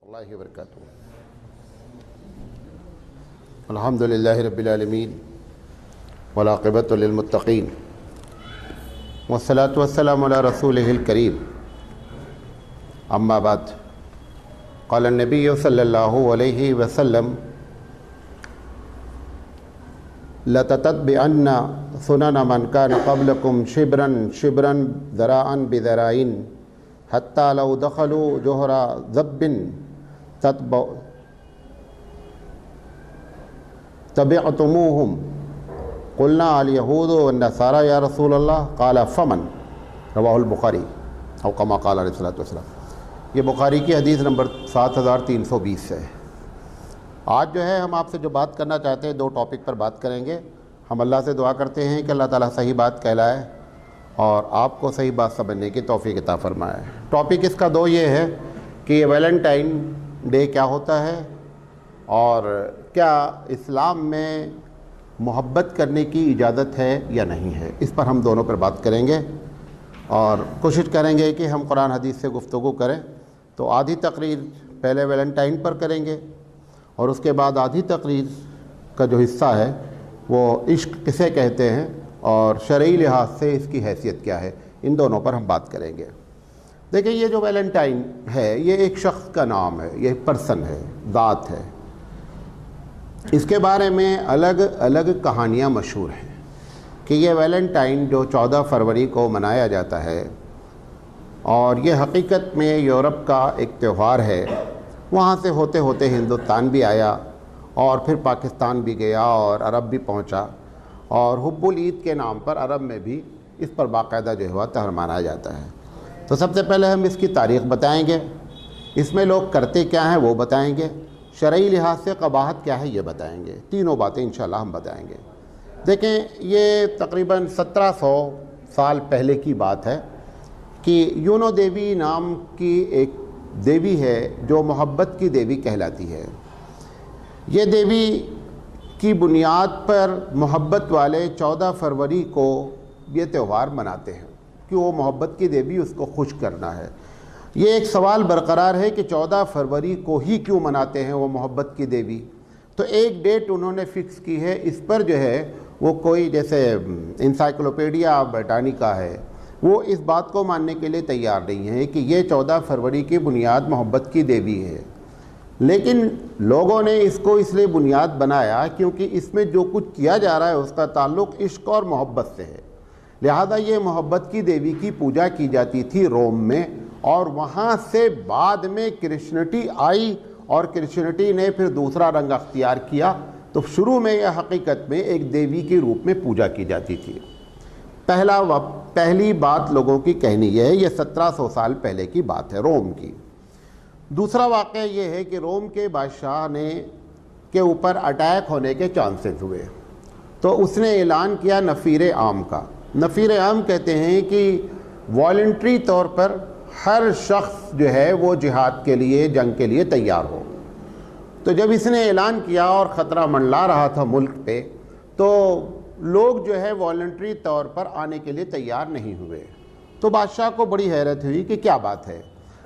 اللہ وبرکاتہ۔ الحمدللہ رب العالمین والعاقبۃ للمتقین والصلاۃ والسلام علی رسولہ الکریم، اما بعد، قال النبی صلی اللہ علیہ وسلم لَتَتَّبِعَنَّ سُنَنَ مَنْ كَانَ قَبْلَكُمْ شِبْرًا شِبْرًا ذَرَاعًا بِذَرَاعٍ حَتَّى لَوْ دَخَلُوا جُحْرَ ذَبٍّ تَبِعْتُمُوهُمْ قُلْنَا الْيَهُودُ وَالنَّصَارَى يَا رسول اللہ قال فمن، رواہ البخاری او کما قال علیہ الصلوۃ والسلام۔ یہ بخاری کی حدیث نمبر 7320 ہے۔ آج جو ہے ہم آپ سے جو بات کرنا چاہتے ہیں، دو ٹاپک پر بات کریں گے۔ ہم اللہ سے دعا کرتے ہیں کہ اللہ تعالیٰ صحیح بات کہلائے اور آپ کو صحیح بات سمجھنے کی توفیق عطا فرمائے۔ ٹاپک اس کا دو یہ ہے کہ یہ ویلنٹائن ڈے کیا ہوتا ہے اور کیا اسلام میں محبت کرنے کی اجازت ہے یا نہیں ہے، اس پر ہم دونوں پر بات کریں گے اور کوشش کریں گے کہ ہم قرآن حدیث سے گفتگو کریں۔ تو آدھی تقریر پہلے ویلنٹائن پر کریں گے اور اس کے بعد آدھی تقریر کا جو حصہ ہے وہ عشق کسے کہتے ہیں اور شرعی لحاظ سے اس کی حیثیت کیا ہے، ان دونوں پر ہم بات کریں گے۔ دیکھیں، یہ جو ویلنٹائن ہے یہ ایک شخص کا نام ہے، یہ ایک پرسن ہے، ذات ہے۔ اس کے بارے میں الگ الگ کہانیاں مشہور ہیں کہ یہ ویلنٹائن جو 14 فروری کو منایا جاتا ہے اور یہ حقیقت میں یورپ کا ایک تہوار ہے، وہاں سے ہوتے ہوتے ہندوستان بھی آیا اور پھر پاکستان بھی گیا اور عرب بھی پہنچا، اور حب العید کے نام پر عرب میں بھی اس پر باقاعدہ جو ہے تہوار منایا جاتا ہے۔ تو سب سے پہلے ہم اس کی تاریخ بتائیں گے، اس میں لوگ کرتے کیا ہیں وہ بتائیں گے، شرعی لحاظ سے قباحت کیا ہے یہ بتائیں گے۔ تینوں باتیں انشاءاللہ ہم بتائیں گے۔ دیکھیں، یہ تقریباً 1700 سال پہلے کی بات ہے کہ یونو دیوی نام کی ایک دیوی ہے جو محبت کی دیوی کہلاتی ہے۔ یہ دیوی کی بنیاد پر محبت والے 14 فروری کو یہ تہوار مناتے ہیں کہ وہ محبت کی دیوی، اس کو خوش کرنا ہے۔ یہ ایک سوال برقرار ہے کہ 14 فروری کو ہی کیوں مناتے ہیں وہ محبت کی دیوی؟ تو ایک ڈیٹ انہوں نے فکس کی ہے، اس پر جو ہے وہ کوئی جیسے انسائکلوپیڈیا برٹانیکا ہے، وہ اس بات کو ماننے کے لیے تیار نہیں ہے کہ یہ 14 فروری کی بنیاد محبت کی دیوی ہے۔ لیکن لوگوں نے اس کو اس لیے بنیاد بنایا کیونکہ اس میں جو کچھ کیا جا رہا ہے اس کا تعلق عشق اور محبت سے ہے، لہذا یہ محبت کی دیوی کی پوجا کی جاتی تھی روم میں، اور وہاں سے بعد میں کرسچنٹی آئی اور کرسچنٹی نے پھر دوسرا رنگ اختیار کیا۔ تو شروع میں یہ حقیقت میں ایک دیوی کے روپ میں پوجا کی جاتی تھی۔ پہلی بات لوگوں کی کہنی یہ ہے، یہ 1700 سال پہلے کی بات ہے روم کی۔ دوسرا واقعہ یہ ہے کہ روم کے بادشاہ کے اوپر اٹیک ہونے کے چانسز ہوئے، تو اس نے اعلان کیا نفیر عام کا۔ نفیر عام کہتے ہیں کہ والنٹری طور پر ہر شخص جو ہے وہ جہاد کے لیے، جنگ کے لیے تیار ہو۔ تو جب اس نے اعلان کیا اور خطرہ منڈلا رہا تھا ملک پہ، تو لوگ جو ہے والنٹری طور پر آنے کے لیے تیار نہیں ہوئے۔ تو بادشاہ کو بڑی حیرت ہوئی کہ کیا بات ہے۔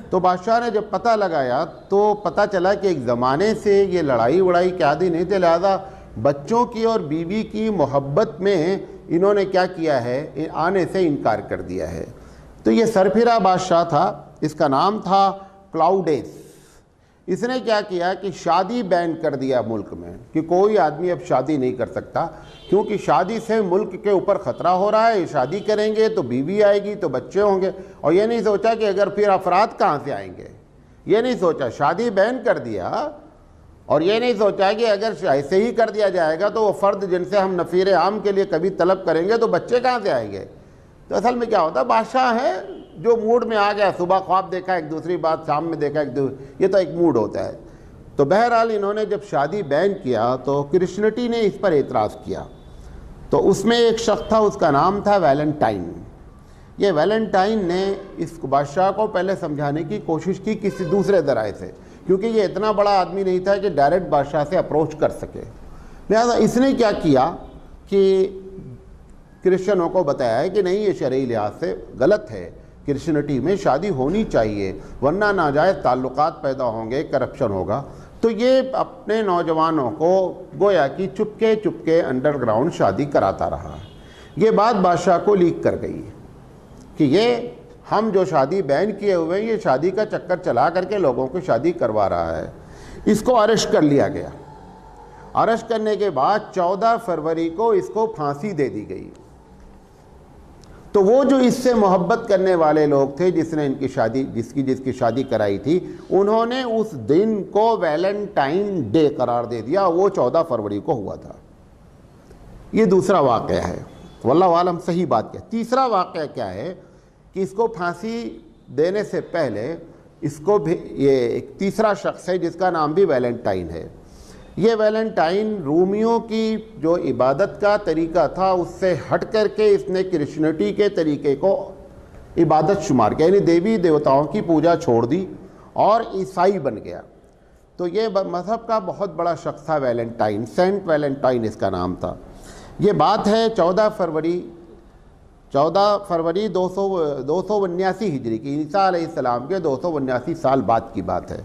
تو بادشاہ نے جب پتہ لگایا تو پتہ چلا کہ ایک زمانے سے یہ لڑائی وڑائی کے عادی نہیں تھے، لہذا بچوں کی اور بیوی کی محبت میں انہوں نے کیا کیا ہے، آنے سے انکار کر دیا ہے۔ تو یہ سرفرا بادشاہ تھا، اس کا نام تھا کلاؤڈیس۔ اس نے کیا کیا کہ شادی بین کر دیا ملک میں، کہ کوئی آدمی اب شادی نہیں کر سکتا، کیونکہ شادی سے ملک کے اوپر خطرہ ہو رہا ہے۔ شادی کریں گے تو بیوی آئے گی تو بچے ہوں گے، اور یہ نہیں سوچا کہ اگر پھر افراد کہاں سے آئیں گے، یہ نہیں سوچا، شادی بین کر دیا، اور یہ نہیں سوچا کہ اگر ایسے ہی کر دیا جائے گا تو وہ فرد جن سے ہم نفیر عام کے لیے کبھی طلب کریں گے تو بچے کہاں سے آئیں گے۔ تو اصل میں کیا ہوتا ہے، بادشاہ ہے جو موڈ میں آ گیا، صبح خواب دیکھا ایک دوسری بات، شام میں دیکھا یہ تو ایک موڈ ہوتا ہے۔ تو بہرحال انہوں نے جب شادی بین کیا تو کرسچنٹی نے اس پر اعتراض کیا۔ تو اس میں ایک شخص تھا، اس کا نام تھا ویلنٹائن۔ یہ ویلنٹائن نے اس بادشاہ کو پہلے سمجھانے کی کوشش کی کسی دوسرے ذرائع سے، کیونکہ یہ اتنا بڑا آدمی نہیں تھا کہ ڈائریکٹ بادشاہ سے اپروچ کر سکے۔ لہذا اس نے کیا کیا کہ کرسچنوں کو بتایا ہے کہ نہیں، یہ شرعی لحاظ سے غلط ہے کرسچینٹی میں شادی ہونی چاہیے، ورنہ ناجائز تعلقات پیدا ہوں گے، کرپشن ہوگا۔ تو یہ اپنے نوجوانوں کو گویا کہ چپکے چپکے انڈر گراؤنڈ شادی کراتا رہا۔ یہ بات بادشاہ کو لیک کر گئی کہ یہ ہم جو شادی بین کیے ہوئے ہیں، یہ شادی کا چکر چلا کر کے لوگوں کو شادی کروا رہا ہے۔ اس کو اریسٹ کر لیا گیا۔ اریسٹ کرنے کے بعد 14 فروری کو اس کو پھانسی دے دی گئی۔ تو وہ جو اس سے محبت کرنے والے لوگ تھے، جس نے ان کی شادی جس کی شادی کرائی تھی، انہوں نے اس دن کو ویلنٹائن ڈے قرار دے دیا۔ وہ 14 فروری کو ہوا تھا۔ یہ دوسرا واقعہ ہے، واللہ عالم صحیح بات کیا۔ تیسرا واقعہ کیا ہے کہ اس کو پھانسی دینے سے پہلے اس کو یہ ایک تیسرا شخص ہے جس کا نام بھی ویلنٹائن ہے۔ یہ ویلنٹائن رومیوں کی جو عبادت کا طریقہ تھا اس سے ہٹ کر کے اس نے کرسچینٹی کے طریقے کو عبادت شمار کیا، یعنی دیوی دیوتاؤں کی پوجا چھوڑ دی اور عیسائی بن گیا۔ تو یہ مذہب کا بہت بڑا شخص تھا ویلنٹائن، سینٹ ویلنٹائن اس کا نام تھا۔ یہ بات ہے 14 فروری 279 ہجری کی، عیسیٰ علیہ السلام کے 279 سال بعد کی بات ہے۔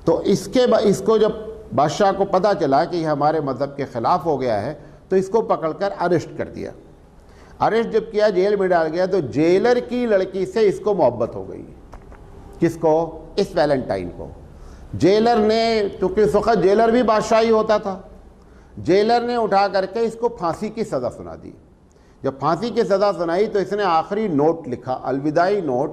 تو اس کو جب بادشاہ کو پتہ چلا کہ یہ ہمارے مذہب کے خلاف ہو گیا ہے تو اس کو پکڑ کر اریسٹ کر دیا۔ اریسٹ جب کیا، جیل میں ڈال گیا، تو جیلر کی لڑکی سے اس کو محبت ہو گئی۔ کس کو؟ اس ویلنٹائن کو۔ جیلر نے، کیونکہ اس وقت جیلر بھی بادشاہی ہوتا تھا، جیلر نے اٹھا کر کے اس کو پھانسی کی سزا سنا دی۔ جب پھانسی کی سزا سنائی تو اس نے آخری نوٹ لکھا، الوداعی نوٹ،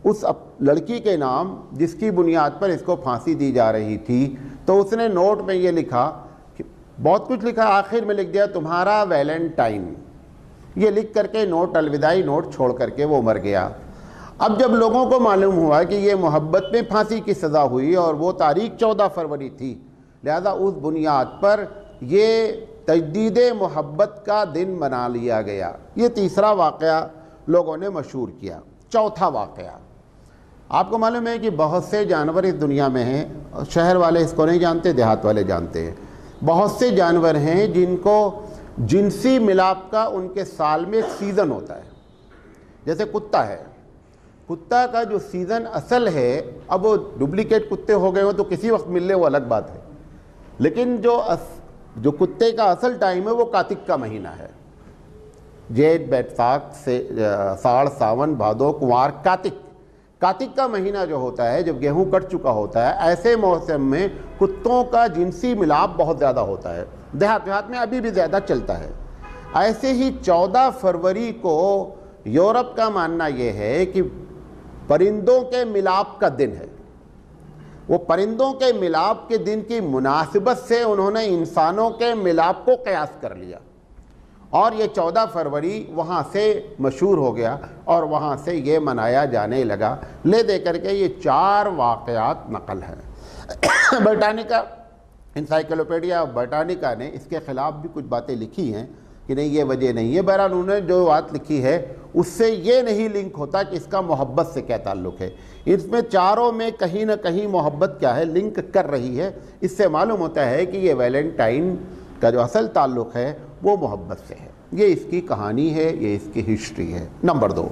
اس لڑکی کے نام جس کی بنیاد پر اس کو پھانسی دی جا رہی تھی۔ تو اس نے نوٹ میں یہ لکھا کہ بہت کچھ لکھا، آخر میں لکھ دیا تمہارا ویلنٹائن۔ یہ لکھ کر کے نوٹ، الوداعی نوٹ چھوڑ کر کے وہ مر گیا۔ اب جب لوگوں کو معلوم ہوا کہ یہ محبت میں پھانسی کی سزا ہوئی اور وہ تاریخ 14 فروری تھی، لہذا اس بنیاد پر یہ تجدید محبت کا دن منا لیا گیا۔ یہ تیسرا واقعہ لوگوں نے مشہور کیا۔ چوتھا واقعہ، آپ کو معلوم ہے کہ بہت سے جانور اس دنیا میں ہیں، شہر والے اس کو نہیں جانتے، دیہات والے جانتے ہیں۔ بہت سے جانور ہیں جن کو جنسی ملاپ کا ان کے سال میں ایک سیزن ہوتا ہے۔ جیسے کتا ہے، کتا کا جو سیزن اصل ہے، اب وہ ڈپلیکیٹ کتے ہو گئے ہوں تو کسی وقت مل لے وہ الگ بات ہے، لیکن جو کتے کا اصل ٹائم ہے وہ کارتک کا مہینہ ہے۔ جیٹ، بیساکھ سے ساڑھ، ساون، بھادو، کنوار، کارتک کا مہینہ جو ہوتا ہے، جب گیہوں کٹ چکا ہوتا ہے، ایسے موسم میں کتوں کا جنسی ملاپ بہت زیادہ ہوتا ہے۔ دیہات میں ابھی بھی زیادہ چلتا ہے۔ ایسے ہی 14 فروری کو یورپ کا ماننا یہ ہے کہ پرندوں کے ملاپ کا دن ہے۔ وہ پرندوں کے ملاپ کے دن کی مناسبت سے انہوں نے انسانوں کے ملاپ کو قیاس کر لیا، اور یہ 14 فروری وہاں سے مشہور ہو گیا اور وہاں سے یہ منایا جانے لگا۔ لے دے کر کے یہ 4 واقعات نقل ہیں۔ برٹانیکا، انسائکلوپیڈیا برٹانیکا نے اس کے خلاف بھی کچھ باتیں لکھی ہیں کہ نہیں یہ وجہ نہیں ہے۔ بہرحال انہوں نے جو بات لکھی ہے اس سے یہ نہیں لنک ہوتا کہ اس کا محبت سے کیا تعلق ہے۔ اس میں چاروں میں کہیں نہ کہیں محبت کیا ہے، لنک کر رہی ہے۔ اس سے معلوم ہوتا ہے کہ یہ ویلنٹائن کا جو اصل تعلق ہے وہ محبت سے ہے۔ یہ اس کی کہانی ہے، یہ اس کی ہسٹری ہے۔ نمبر 2،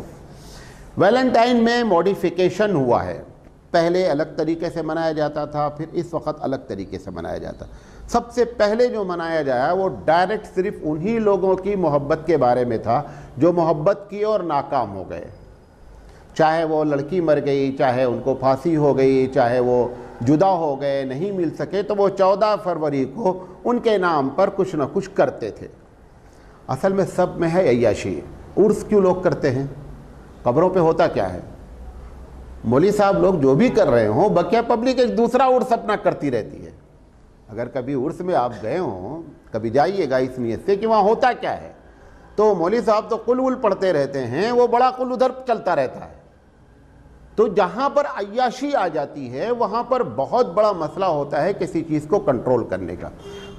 ویلنٹائن میں موڈیفیکیشن ہوا ہے۔ پہلے الگ طریقے سے منایا جاتا تھا، پھر اس وقت الگ طریقے سے منایا جاتا۔ سب سے پہلے جو منایا جایا وہ ڈائریکٹ صرف انہی لوگوں کی محبت کے بارے میں تھا جو محبت کی اور ناکام ہو گئے، چاہے وہ لڑکی مر گئی، چاہے ان کو پھانسی ہو گئی، چاہے وہ جدا ہو گئے، نہیں مل سکے، تو وہ 14 فروری کو ان کے نام پر کچھ نہ کچھ کرتے تھے۔ اصل میں سب میں ہے عیاشی۔ عرس کیوں لوگ کرتے ہیں؟ قبروں پہ ہوتا کیا ہے؟ مولوی صاحب لوگ جو بھی کر رہے ہوں، بقیہ پبلک ایک دوسرا عرس اپنا کرتی رہتی ہے۔ اگر کبھی عرس میں آپ گئے ہوں، کبھی جائیے گا اس نیت سے کہ وہاں ہوتا کیا ہے، تو مولوی صاحب تو قل پڑھتے رہتے ہیں، وہ بڑا قل ادھر چلتا رہتا ہے۔ تو جہاں پر عیاشی آ جاتی ہے وہاں پر بہت بڑا مسئلہ ہوتا ہے کسی چیز کو کنٹرول کرنے کا۔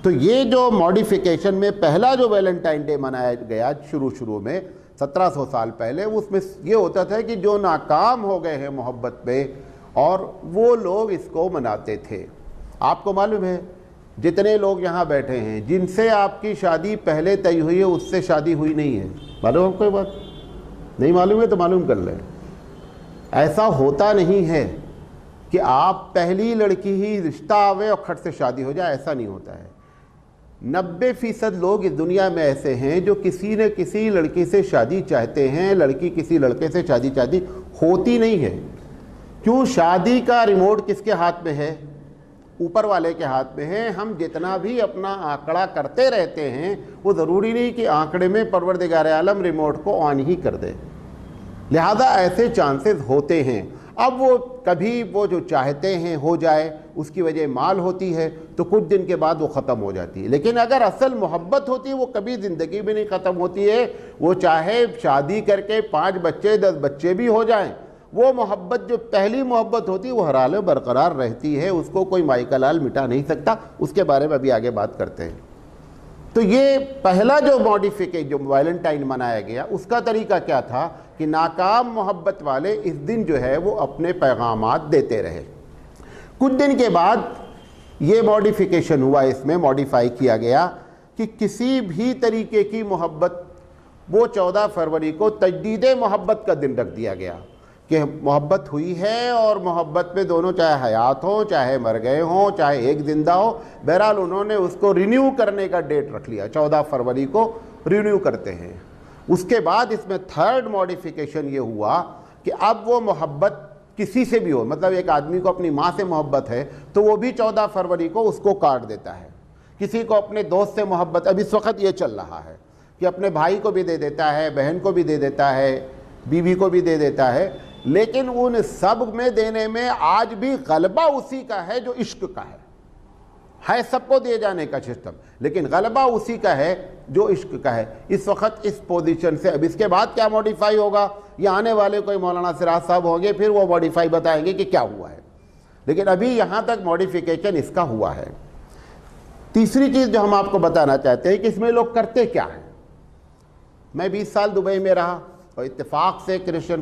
تو یہ جو موڈیفیکیشن میں پہلا جو ویلنٹائن ڈے منایا گیا شروع میں 1700 سال پہلے، اس میں یہ ہوتا تھا کہ جو ناکام ہو گئے ہیں محبت پہ، اور وہ لوگ اس کو مناتے تھے۔ آپ کو معلوم ہے جتنے لوگ یہاں بیٹھے ہیں جن سے آپ کی شادی پہلے طے ہوئی ہے، اس سے شادی ہوئی نہیں ہے۔ معلوم ہے کوئی بات؟ نہیں معلوم ہے تو معلوم کر لیں۔ ایسا ہوتا نہیں ہے کہ آپ پہلی لڑکی ہی رشتہ آوے اور کھٹ سے شادی ہو جائے، ایسا نہیں ہوتا ہے۔ 90% لوگ اس دنیا میں ایسے ہیں جو کسی نہ کسی لڑکی سے شادی چاہتے ہیں، لڑکی کسی لڑکے سے شادی چاہتی ہوتی نہیں ہے۔ کیوں؟ شادی کا ریموٹ کس کے ہاتھ میں ہے؟ اوپر والے کے ہاتھ میں ہے۔ ہم جتنا بھی اپنا آنکڑا کرتے رہتے ہیں وہ ضروری نہیں کہ آنکڑے میں پروردگار عالم ریموٹ کو آن ہی کر دے، لہذا ایسے چانسز ہوتے ہیں۔ اب وہ کبھی وہ جو چاہتے ہیں ہو جائے، اس کی وجہ مال ہوتی ہے تو کچھ دن کے بعد وہ ختم ہو جاتی ہے، لیکن اگر اصل محبت ہوتی ہے وہ کبھی زندگی میں نہیں ختم ہوتی ہے۔ وہ چاہے شادی کر کے 5 بچے 10 بچے بھی ہو جائیں، وہ محبت جو پہلی محبت ہوتی ہے وہ ہر حال میں برقرار رہتی ہے، اس کو کوئی مائی کا لال مٹا نہیں سکتا۔ اس کے بارے میں ابھی آگے بات کرتے ہیں۔ تو یہ پہلا جو ماڈیفیکیشن جو ویلنٹائن منایا گیا، اس کا طریقہ کیا تھا کہ ناکام محبت والے اس دن جو ہے وہ اپنے پیغامات دیتے رہے۔ کچھ دن کے بعد یہ ماڈیفیکیشن ہوا، اس میں ماڈیفائی کیا گیا کہ کسی بھی طریقے کی محبت، وہ 14 فروری کو تجدید محبت کا دن رکھ دیا گیا کہ محبت ہوئی ہے اور محبت میں دونوں چاہے حیات ہوں، چاہے مر گئے ہوں، چاہے ایک زندہ ہو، بہرحال انہوں نے اس کو رینیو کرنے کا ڈیٹ رکھ لیا، 14 فروری کو رینیو کرتے ہیں۔ اس کے بعد اس میں تھرڈ ماڈیفیکیشن یہ ہوا کہ اب وہ محبت کسی سے بھی ہو، مطلب ایک آدمی کو اپنی ماں سے محبت ہے تو وہ بھی 14 فروری کو اس کو کارڈ دیتا ہے۔ کسی کو اپنے دوست سے محبت، اب اس وقت یہ چل رہا ہے کہ اپنے بھائی کو بھی دے دیتا ہے، بہن کو بھی دے دیتا ہے، بیوی کو بھی دے دیتا ہے، لیکن ان سب میں دینے میں آج بھی غلبہ اسی کا ہے جو عشق کا ہے سب کو دیے جانے کا سسٹم، لیکن غلبہ اسی کا ہے جو عشق کا ہے۔ اس وقت اس پوزیشن سے اب اس کے بعد کیا موڈیفائی ہوگا، یہ آنے والے کوئی مولانا سراج صاحب ہوں گے، پھر وہ موڈیفائی بتائیں گے کہ کیا ہوا ہے، لیکن ابھی یہاں تک موڈیفیکیشن اس کا ہوا ہے۔ تیسری چیز جو ہم آپ کو بتانا چاہتے ہیں کہ اس میں لوگ کرتے کیا ہیں۔ میں 20 سال دبئی میں رہا اور اتفاق سے کرسچن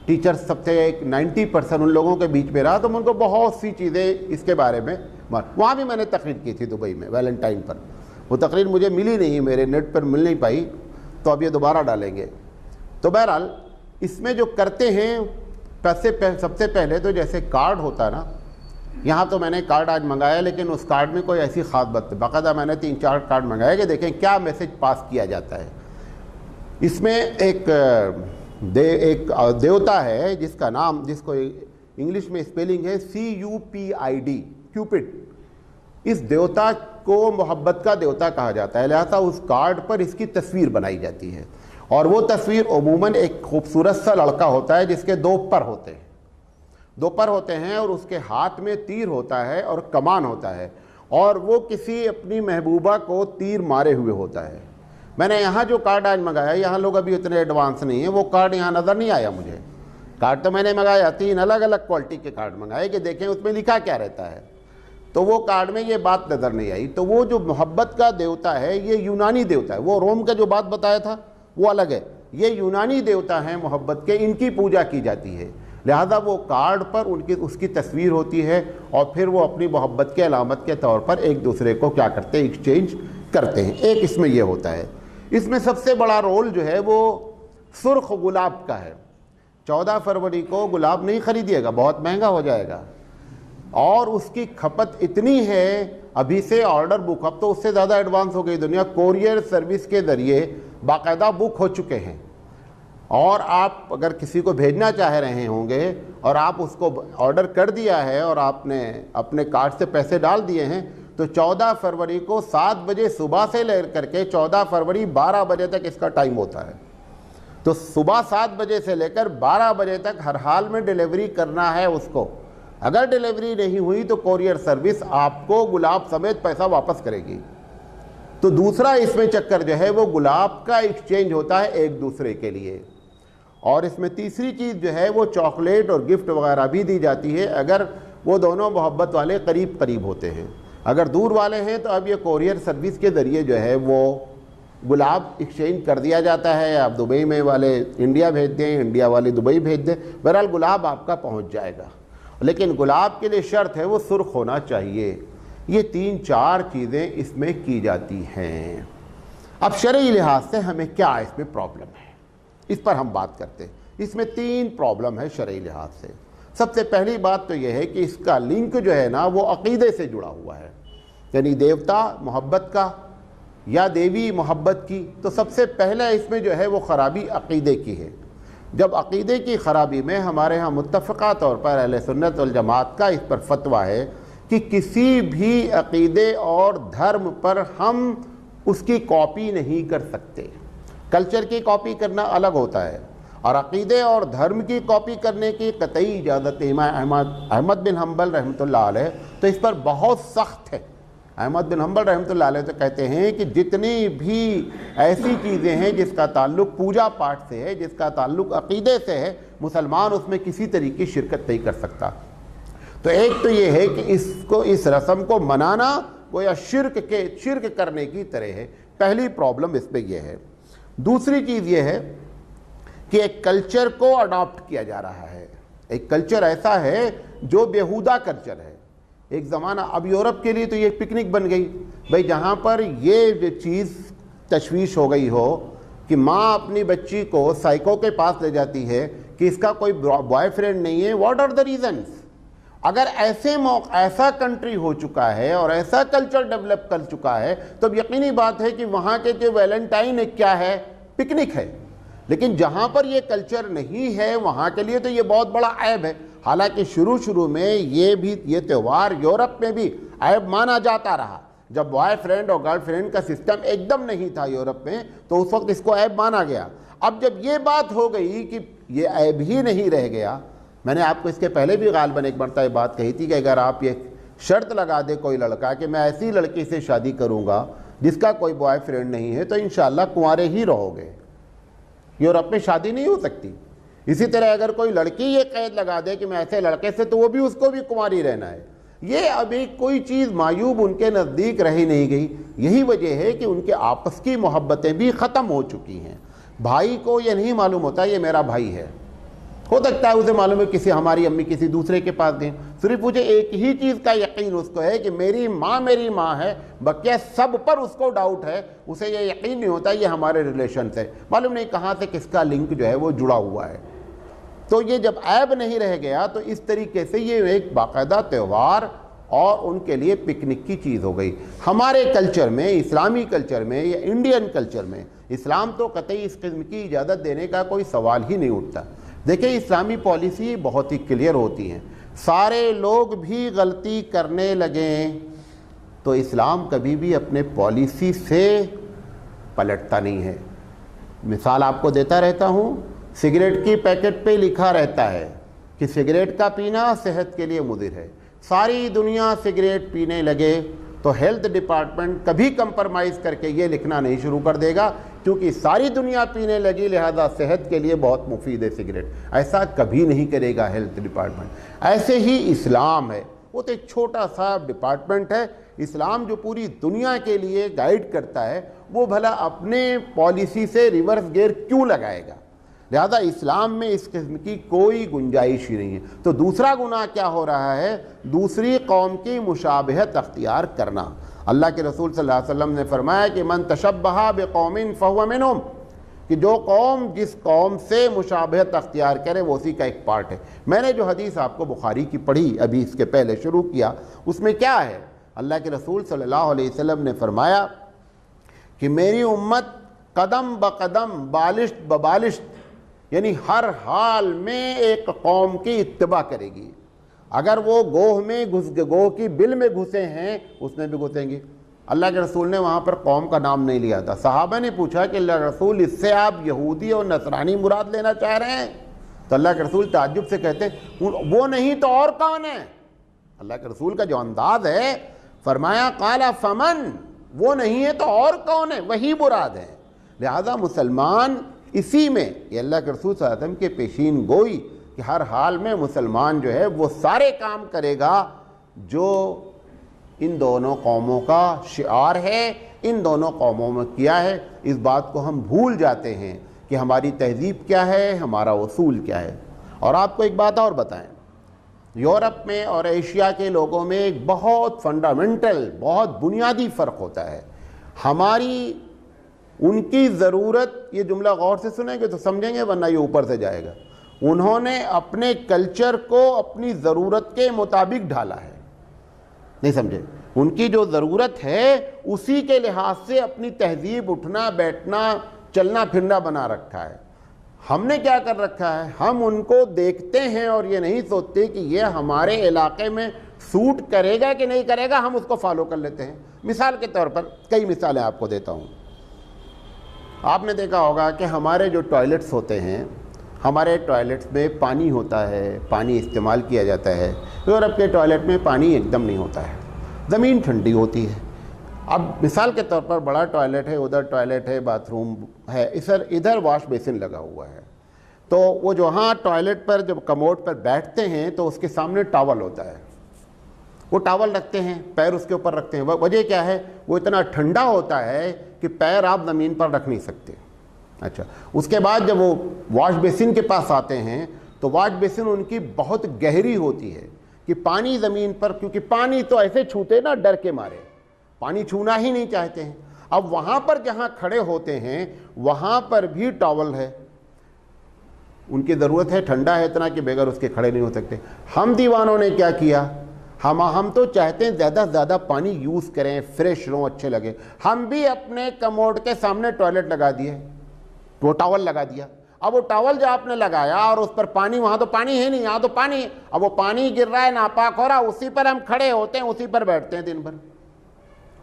ٹیچر سب سے 90% ان لوگوں کے بیچ میں رہا، تو ان کو بہت سی چیزیں اس کے بارے میں، وہاں بھی میں نے تقریر کی تھی دبئی میں ویلنٹائن پر، وہ تقریر مجھے ملی نہیں، میرے نیٹ پر مل نہیں پائی، تو اب یہ دوبارہ ڈالیں گے۔ تو بہرحال اس میں جو کرتے ہیں، سب سے پہلے تو جیسے کارڈ ہوتا ہے نا، یہاں تو میں نے کارڈ آج منگایا، لیکن اس کارڈ میں کوئی ایسی خاص بات، باقاعدہ میں نے 3-4 کارڈ منگائے کہ دیکھیں کیا میسج پاس کیا جاتا ہے۔ اس میں ایک دیوتا ہے جس کا نام، جس کو انگلش میں اسپیلنگ ہے CUPID، کیوپڈ۔ اس دیوتا کو محبت کا دیوتا کہا جاتا ہے، لہذا اس کارڈ پر اس کی تصویر بنائی جاتی ہے، اور وہ تصویر عموماً ایک خوبصورت سا لڑکا ہوتا ہے جس کے 2 پر ہوتے ہیں اور اس کے ہاتھ میں تیر ہوتا ہے اور کمان ہوتا ہے، اور وہ کسی اپنی محبوبہ کو تیر مارے ہوئے ہوتا ہے۔ میں نے یہاں جو کارڈ آج منگایا، یہاں لوگ ابھی اتنے ایڈوانس نہیں ہیں، وہ کارڈ یہاں نظر نہیں آیا مجھے۔ کارڈ تو میں نے منگایا، 3 الگ الگ کوالٹی کے کارڈ منگائے کہ دیکھیں اس میں لکھا کیا رہتا ہے، تو وہ کارڈ میں یہ بات نظر نہیں آئی۔ تو وہ جو محبت کا دیوتا ہے یہ یونانی دیوتا ہے، وہ روم کا جو بات بتایا تھا وہ الگ ہے، یہ یونانی دیوتا ہیں محبت کے، ان کی پوجا کی جاتی ہے، لہذا وہ کارڈ پر اس کی تصویر ہوتی ہے، اور پھر وہ اپنی محبت کے علامت کے طور پر ایک دوسرے کو کیا کرتے ہیں، ایکسچینج کرتے ہیں۔ ایک اس میں یہ ہوتا ہے۔ اس میں سب سے بڑا رول جو ہے وہ سرخ گلاب کا ہے۔ 14 فروری کو گلاب نہیں خریدیے گا، بہت مہنگا ہو جائے گا، اور اس کی کھپت اتنی ہے، ابھی سے آرڈر بک، اب تو اس سے زیادہ ایڈوانس ہو گئی دنیا، کوریئر سروس کے ذریعے باقاعدہ بک ہو چکے ہیں، اور آپ اگر کسی کو بھیجنا چاہ رہے ہوں گے اور آپ اس کو آرڈر کر دیا ہے اور آپ نے اپنے کارڈ سے پیسے ڈال دیے ہیں، تو 14 فروری کو 7 بجے صبح سے لے کر کے 14 فروری 12 بجے تک اس کا ٹائم ہوتا ہے۔ تو صبح 7 بجے سے لے کر 12 بجے تک ہر حال میں ڈیلیوری کرنا ہے اس کو۔ اگر ڈیلیوری نہیں ہوئی تو کوریئر سروس آپ کو گلاب سمیت پیسہ واپس کرے گی۔ تو دوسرا اس میں چکر جو ہے وہ گلاب کا ایکسچینج ہوتا ہے ایک دوسرے کے لیے۔ اور اس میں تیسری چیز جو ہے وہ چاکلیٹ اور گفٹ وغیرہ بھی دی جاتی ہے، اگر وہ دونوں محبت والے قریب قریب ہوتے ہیں۔ اگر دور والے ہیں تو اب یہ کوریئر سروس کے ذریعے جو ہے وہ گلاب ایکسچینج کر دیا جاتا ہے، آپ دبئی میں والے انڈیا بھیج دیں، انڈیا والے دبئی بھیج دیں، بہرحال گلاب آپ کا پہنچ جائے گا، لیکن گلاب کے لیے شرط ہے وہ سرخ ہونا چاہیے۔ یہ 3-4 چیزیں اس میں کی جاتی ہیں۔ اب شرعی لحاظ سے ہمیں کیا اس میں پرابلم ہے، اس پر ہم بات کرتے ہیں۔ اس میں 3 پرابلم ہے شرعی لحاظ سے۔ سب سے پہلی بات تو یہ ہے کہ اس کا لنک جو ہے نا وہ عقیدے سے جڑا ہوا ہے، یعنی دیوتا محبت کا یا دیوی محبت کی۔ تو سب سے پہلا اس میں جو ہے وہ خرابی عقیدے کی ہے۔ جب عقیدے کی خرابی میں ہمارے ہاں متفقہ طور پر اہل سنت والجماعت کا اس پر فتویٰ ہے کہ کسی بھی عقیدے اور دھرم پر ہم اس کی کاپی نہیں کر سکتے۔ کلچر کی کاپی کرنا الگ ہوتا ہے، اور عقیدے اور دھرم کی کاپی کرنے کی قطعی اجازت امام احمد بن حنبل رحمۃ اللہ علیہ تو اس پر بہت سخت ہے۔ احمد بن حنبل رحمۃ اللہ علیہ تو کہتے ہیں کہ جتنی بھی ایسی چیزیں ہیں جس کا تعلق پوجا پاٹ سے ہے، جس کا تعلق عقیدے سے ہے، مسلمان اس میں کسی طریقے کی شرکت نہیں کر سکتا۔ تو ایک تو یہ ہے کہ اس رسم کو منانا گویا شرک کرنے کی طرح ہے، پہلی پرابلم اس میں یہ ہے۔ دوسری چیز یہ ہے کہ ایک کلچر کو اڈاپٹ کیا جا رہا ہے، ایک کلچر ایسا ہے جو بیہودہ کلچر ہے۔ ایک زمانہ اب یورپ کے لیے تو یہ پکنک بن گئی، بھئی جہاں پر یہ چیز تشویش ہو گئی ہو کہ ماں اپنی بچی کو سائیکو کے پاس لے جاتی ہے کہ اس کا کوئی بوائے فرینڈ نہیں ہے، واٹ آر دا ریزنس؟ اگر ایسا کنٹری ہو چکا ہے اور ایسا کلچر ڈیولپ کر چکا ہے تو اب یقینی بات ہے کہ وہاں کے جو ویلنٹائن ایک کیا ہے، پکنک ہے۔ لیکن جہاں پر یہ کلچر نہیں ہے وہاں کے لیے تو یہ بہت بڑا عیب ہے۔ حالانکہ شروع میں یہ تہوار یورپ میں بھی عیب مانا جاتا رہا۔ جب بوائے فرینڈ اور گرل فرینڈ کا سسٹم ایک دم نہیں تھا یورپ میں تو اس وقت اس کو عیب مانا گیا۔ اب جب یہ بات ہو گئی کہ یہ عیب ہی نہیں رہ گیا، میں نے آپ کو اس کے پہلے بھی غالباً ایک مرتبہ بات کہی تھی کہ اگر آپ یہ شرط لگا دے کوئی لڑکا کہ میں ایسی لڑکی سے شادی کروں گا جس کا کوئی بوائے فرینڈ نہیں ہے تو انشاءاللہ کنوارے ہی رہو گے، یورپ میں شادی نہیں ہو سکتی۔ اسی طرح اگر کوئی لڑکی یہ قید لگا دے کہ میں ایسے لڑکے سے، تو وہ بھی اس کو بھی کنواری رہنا ہے۔ یہ ابھی کوئی چیز معیوب ان کے نزدیک رہی نہیں گئی۔ یہی وجہ ہے کہ ان کے آپس کی محبتیں بھی ختم ہو چکی ہیں۔ بھائی کو یہ نہیں معلوم ہوتا یہ میرا بھائی ہے، ہو سکتا ہے اسے معلوم ہے ہماری امی کسی دوسرے کے پاس گئیں، صرف مجھے ایک ہی چیز کا یقین اس کو ہے کہ میری ماں ہے، بقیہ سب پر اس کو ڈاؤٹ ہے، اسے یہ یقین نہیں ہوتا یہ ہمارے ریلیشن سے، معلوم نہیں کہاں سے کس کا لنک جو ہے وہ جڑا ہوا ہے۔ تو یہ جب عیب نہیں رہ گیا تو اس طریقے سے یہ ایک باقاعدہ تہوار اور ان کے لیے پکنک کی چیز ہو گئی۔ ہمارے کلچر میں، اسلامی کلچر میں یا انڈین کلچر میں اسلام تو قطعی اس قسم کی اجازت دینے کا کوئی سوال ہی نہیں اٹھتا۔ دیکھیں اسلامی پالیسی بہت ہی کلیئر ہوتی ہیں، سارے لوگ بھی غلطی کرنے لگیں تو اسلام کبھی بھی اپنے پالیسی سے پلٹتا نہیں ہے۔ مثال آپ کو دیتا رہتا ہوں، سگریٹ کی پیکٹ پہ لکھا رہتا ہے کہ سگریٹ کا پینا صحت کے لیے مضر ہے، ساری دنیا سگریٹ پینے لگے تو ہیلتھ ڈپارٹمنٹ کبھی کمپرمائز کر کے یہ لکھنا نہیں شروع کر دے گا کیونکہ ساری دنیا پینے لگی لہذا صحت کے لیے بہت مفید ہے سگریٹ، ایسا کبھی نہیں کرے گا ہیلتھ ڈپارٹمنٹ۔ ایسے ہی اسلام ہے، وہ تو ایک چھوٹا سا ڈپارٹمنٹ ہے، اسلام جو پوری دنیا کے لیے گائیڈ کرتا ہے وہ بھلا اپنے پالیسی سے ریورس گیئر کیوں لگائے گا؟ لہذا اسلام میں اس قسم کی کوئی گنجائش ہی نہیں ہے۔ تو دوسرا گناہ کیا ہو رہا ہے؟ دوسری قوم کی مشابہت اختیار کرنا۔ اللہ کے رسول صلی اللہ علیہ وسلم نے فرمایا کہ من تشبہ بقوم فہو منہم، کہ جو قوم جس قوم سے مشابہت اختیار کرے وہ اسی کا ایک پارٹ ہے۔ میں نے جو حدیث آپ کو بخاری کی پڑھی ابھی اس کے پہلے شروع کیا، اس میں کیا ہے؟ اللہ کے رسول صلی اللہ علیہ وسلم نے فرمایا کہ میری امت قدم بقدم بالشت ببالشت، یعنی ہر حال میں ایک قوم کی اتباع کرے گی۔ اگر وہ گوہ کی بل میں گھسے ہیں اس میں بھی گھسیں گے۔ اللہ کے رسول نے وہاں پر قوم کا نام نہیں لیا تھا۔ صحابہ نے پوچھا کہ اللہ رسول اس سے آپ یہودی اور نصرانی مراد لینا چاہ رہے ہیں؟ تو اللہ کے رسول تعجب سے کہتے ہیں وہ نہیں تو اور کون ہے؟ اللہ کے رسول کا جو انداز ہے، فرمایا قال فمن، وہ نہیں ہے تو اور کون ہے؟ وہی مراد ہے۔ لہذا مسلمان اسی میں یہ اللہ کے رسول صلی اللہ علیہ وسلم کے پیشین گوئی کہ ہر حال میں مسلمان جو ہے وہ سارے کام کرے گا جو ان دونوں قوموں کا شعار ہے، ان دونوں قوموں میں کیا ہے۔ اس بات کو ہم بھول جاتے ہیں کہ ہماری تہذیب کیا ہے، ہمارا اصول کیا ہے۔ اور آپ کو ایک بات اور بتائیں، یورپ میں اور ایشیا کے لوگوں میں ایک بہت فنڈامنٹل، بہت بنیادی فرق ہوتا ہے۔ ہماری ان کی ضرورت، یہ جملہ غور سے سنیں گے تو سمجھیں گے ورنہ یہ اوپر سے جائے گا، انہوں نے اپنے کلچر کو اپنی ضرورت کے مطابق ڈھالا ہے. نہیں سمجھے؟ ان کی جو ضرورت ہے اسی کے لحاظ سے اپنی تہذیب، اٹھنا بیٹھنا چلنا پھرنا بنا رکھا ہے. ہم نے کیا کر رکھا ہے؟ ہم ان کو دیکھتے ہیں اور یہ نہیں سوچتے کہ یہ ہمارے علاقے میں سوٹ کرے گا کہ نہیں کرے گا، ہم اس کو فالو کر لیتے ہیں. مثال کے طور پر کئی مثالیں آپ کو دیتا ہوں. آپ نے دیکھا ہوگا کہ ہمارے جو ٹوائلٹس ہوتے ہیں، ہمارے ٹوائلٹس میں پانی ہوتا ہے، پانی استعمال کیا جاتا ہے. یورپ کے ٹوائلٹ میں پانی ایک دم نہیں ہوتا ہے، زمین ٹھنڈی ہوتی ہے. اب مثال کے طور پر بڑا ٹوائلٹ ہے، ادھر ٹوائلٹ ہے، باتھ روم ہے، ادھر واش بیسن لگا ہوا ہے. تو وہ جہاں ٹوائلٹ پر جب کموڈ پر بیٹھتے ہیں تو اس کے سامنے ٹاول ہوتا ہے، وہ ٹاول رکھتے ہیں، پیر اس کے اوپر رکھتے ہیں. وجہ کیا ہے؟ وہ اتنا ٹھنڈا ہوتا ہے کہ پیر آپ زمین پر رکھ نہیں سکتے. اچھا، اس کے بعد جب وہ واش بیسن کے پاس آتے ہیں تو واش بیسن ان کی بہت گہری ہوتی ہے کہ پانی زمین پر، کیونکہ پانی تو ایسے چھوتے نا ڈر کے مارے، پانی چھونا ہی نہیں چاہتے ہیں. اب وہاں پر جہاں کھڑے ہوتے ہیں وہاں پر بھی ٹاول ہے، ان کی ضرورت ہے، ٹھنڈا ہے اتنا کہ بغیر اس کے کھڑے نہیں ہو سکتے. ہم دیوانوں نے کیا کیا؟ ہم تو چاہتے ہیں زیادہ سے زیادہ پانی یوز کریں، فریش رہوں، اچھے لگے. ہم بھی اپنے کموڈ کے سامنے ٹوائلٹ لگا دیے، وہ ٹاول لگا دیا. اب وہ ٹاول جو آپ نے لگایا اور اس پر پانی، وہاں تو پانی ہے نہیں، یہاں تو پانی ہے. اب وہ پانی گر رہا ہے، ناپاک ہو رہا، اسی پر ہم کھڑے ہوتے ہیں، اسی پر بیٹھتے ہیں دن بھر.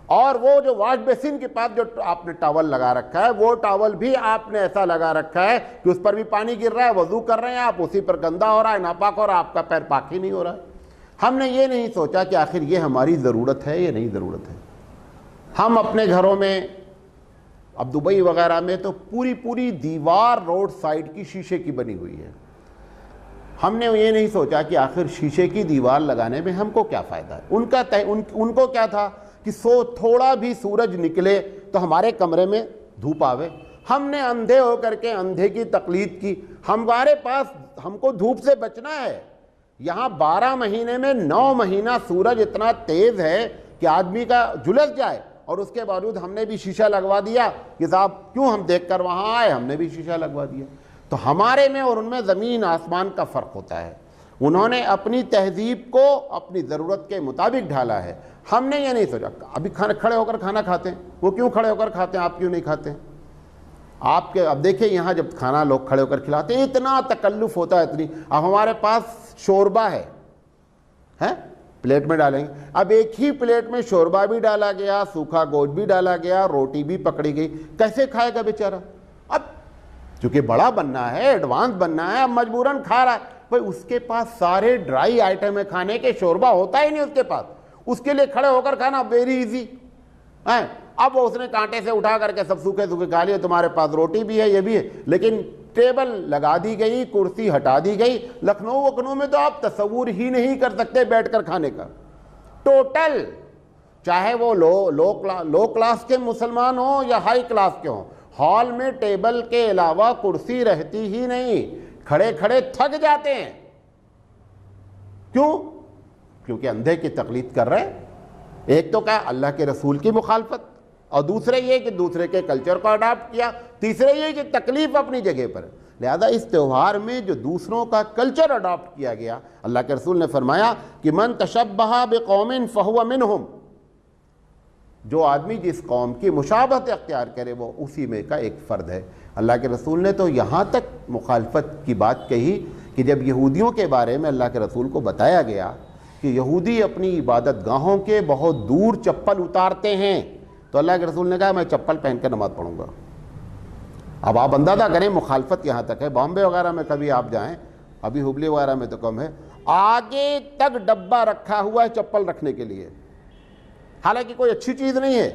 اور وہ جو واش بیسن کے پاس جو آپ نے ٹاول لگا رکھا ہے، وہ ٹاول بھی آپ نے ایسا لگا رکھا ہے کہ اس پر بھی پانی گر رہا ہے، وضو کر رہے ہیں آپ، اسی پر گندا ہو رہا ہے، ناپاک ہو رہا ہے، آپ کا پیر پاک ہی نہیں ہو رہا ہے. ہم نے یہ نہیں سوچا کہ آخر یہ ہماری ضرورت ہے یا نہیں ضرورت ہے. ہم اپنے گھروں میں، اب دبئی وغیرہ میں تو پوری دیوار روڈ سائڈ کی شیشے کی بنی ہوئی ہے. ہم نے یہ نہیں سوچا کہ آخر شیشے کی دیوار لگانے میں ہم کو کیا فائدہ ہے. ان کو کیا تھا کہ تھوڑا بھی سورج نکلے تو ہمارے کمرے میں دھوپ آوے. ہم نے اندھے ہو کر کے اندھے کی تقلید کی. ہمارے پاس، ہم کو دھوپ سے بچنا ہے. یہاں 12 مہینے میں 9 مہینہ سورج اتنا تیز ہے کہ آدمی کا جھلس جائے، اور اس کے باوجود ہم نے بھی شیشہ لگوا دیا کہ صاحب کیوں ہم دیکھ کر وہاں آئے، ہم نے بھی شیشہ لگوا دیا. تو ہمارے میں اور ان میں زمین آسمان کا فرق ہوتا ہے. انہوں نے اپنی تہذیب کو اپنی ضرورت کے مطابق ڈھالا ہے. ہم نے یہ نہیں سوچا. ابھی کھڑے ہو کر کھانا کھاتے ہیں، وہ کیوں کھڑے ہو کر کھاتے ہیں، آپ کیوں نہیں کھاتے ہیں؟ آپ کے اب دیکھیں یہاں جب کھانا لوگ کھڑے ہو کر کھلاتے ہیں اتنا تکلف ہوتا ہے، اتنی. اب ہمارے پاس شوربہ ہے، پلیٹ میں ڈالیں گے. اب ایک ہی پلیٹ میں شوربہ بھی ڈالا گیا، سوکھا گوشت بھی ڈالا گیا، روٹی بھی پکڑی گئی. کیسے کھائے گا بیچارہ؟ اب چونکہ بڑا بننا ہے، ایڈوانس بننا ہے، اب مجبوراً کھا رہا ہے. بھائی اس کے پاس سارے ڈرائی آئٹم ہے کھانے کے، شوربہ ہوتا ہی نہیں اس کے پاس. اس کے لیے کھڑے ہو کر کھانا ویری ایزی ہے. اب وہ اس نے کانٹے سے اٹھا کر کے سب سوکھے کھا لیے. تمہارے پاس روٹی بھی ہے، یہ بھی ہے، لیکن ٹیبل لگا دی گئی، کرسی ہٹا دی گئی. لکھنؤ میں تو آپ تصور ہی نہیں کر سکتے بیٹھ کر کھانے کا. ٹوٹل چاہے وہ لو کلاس کے مسلمان ہوں یا ہائی کلاس کے ہوں، ہال میں ٹیبل کے علاوہ کرسی رہتی ہی نہیں. کھڑے کھڑے تھک جاتے ہیں. کیوں؟ کیونکہ اندھے کی تقلید کر رہے ہیں. ایک تو کہا اللہ کے رسول کی مخالفت، اور دوسرے یہ کہ دوسرے کے کلچر کو اڈاپٹ کیا، تیسرے یہ کہ تکلیف اپنی جگہ پر. لہذا اس تہوار میں جو دوسروں کا کلچر اڈاپٹ کیا گیا، اللہ کے رسول نے فرمایا کہ من تشبہ بقوم فہو منہم، جو آدمی جس قوم کی مشابہت اختیار کرے وہ اسی میں کا ایک فرد ہے. اللہ کے رسول نے تو یہاں تک مخالفت کی بات کہی کہ جب یہودیوں کے بارے میں اللہ کے رسول کو بتایا گیا کہ یہودی اپنی عبادت گاہوں کے بہت دور چپل اتارتے ہیں، تو اللہ کے رسول نے کہا میں چپل پہن کر نماز پڑھوں گا. اب آپ اندازہ کریں مخالفت یہاں تک ہے. بامبے وغیرہ میں کبھی آپ جائیں، ابھی ہبلی وغیرہ میں تو کم ہے، آگے تک ڈبہ رکھا ہوا ہے چپل رکھنے کے لیے. حالانکہ کوئی اچھی چیز نہیں ہے،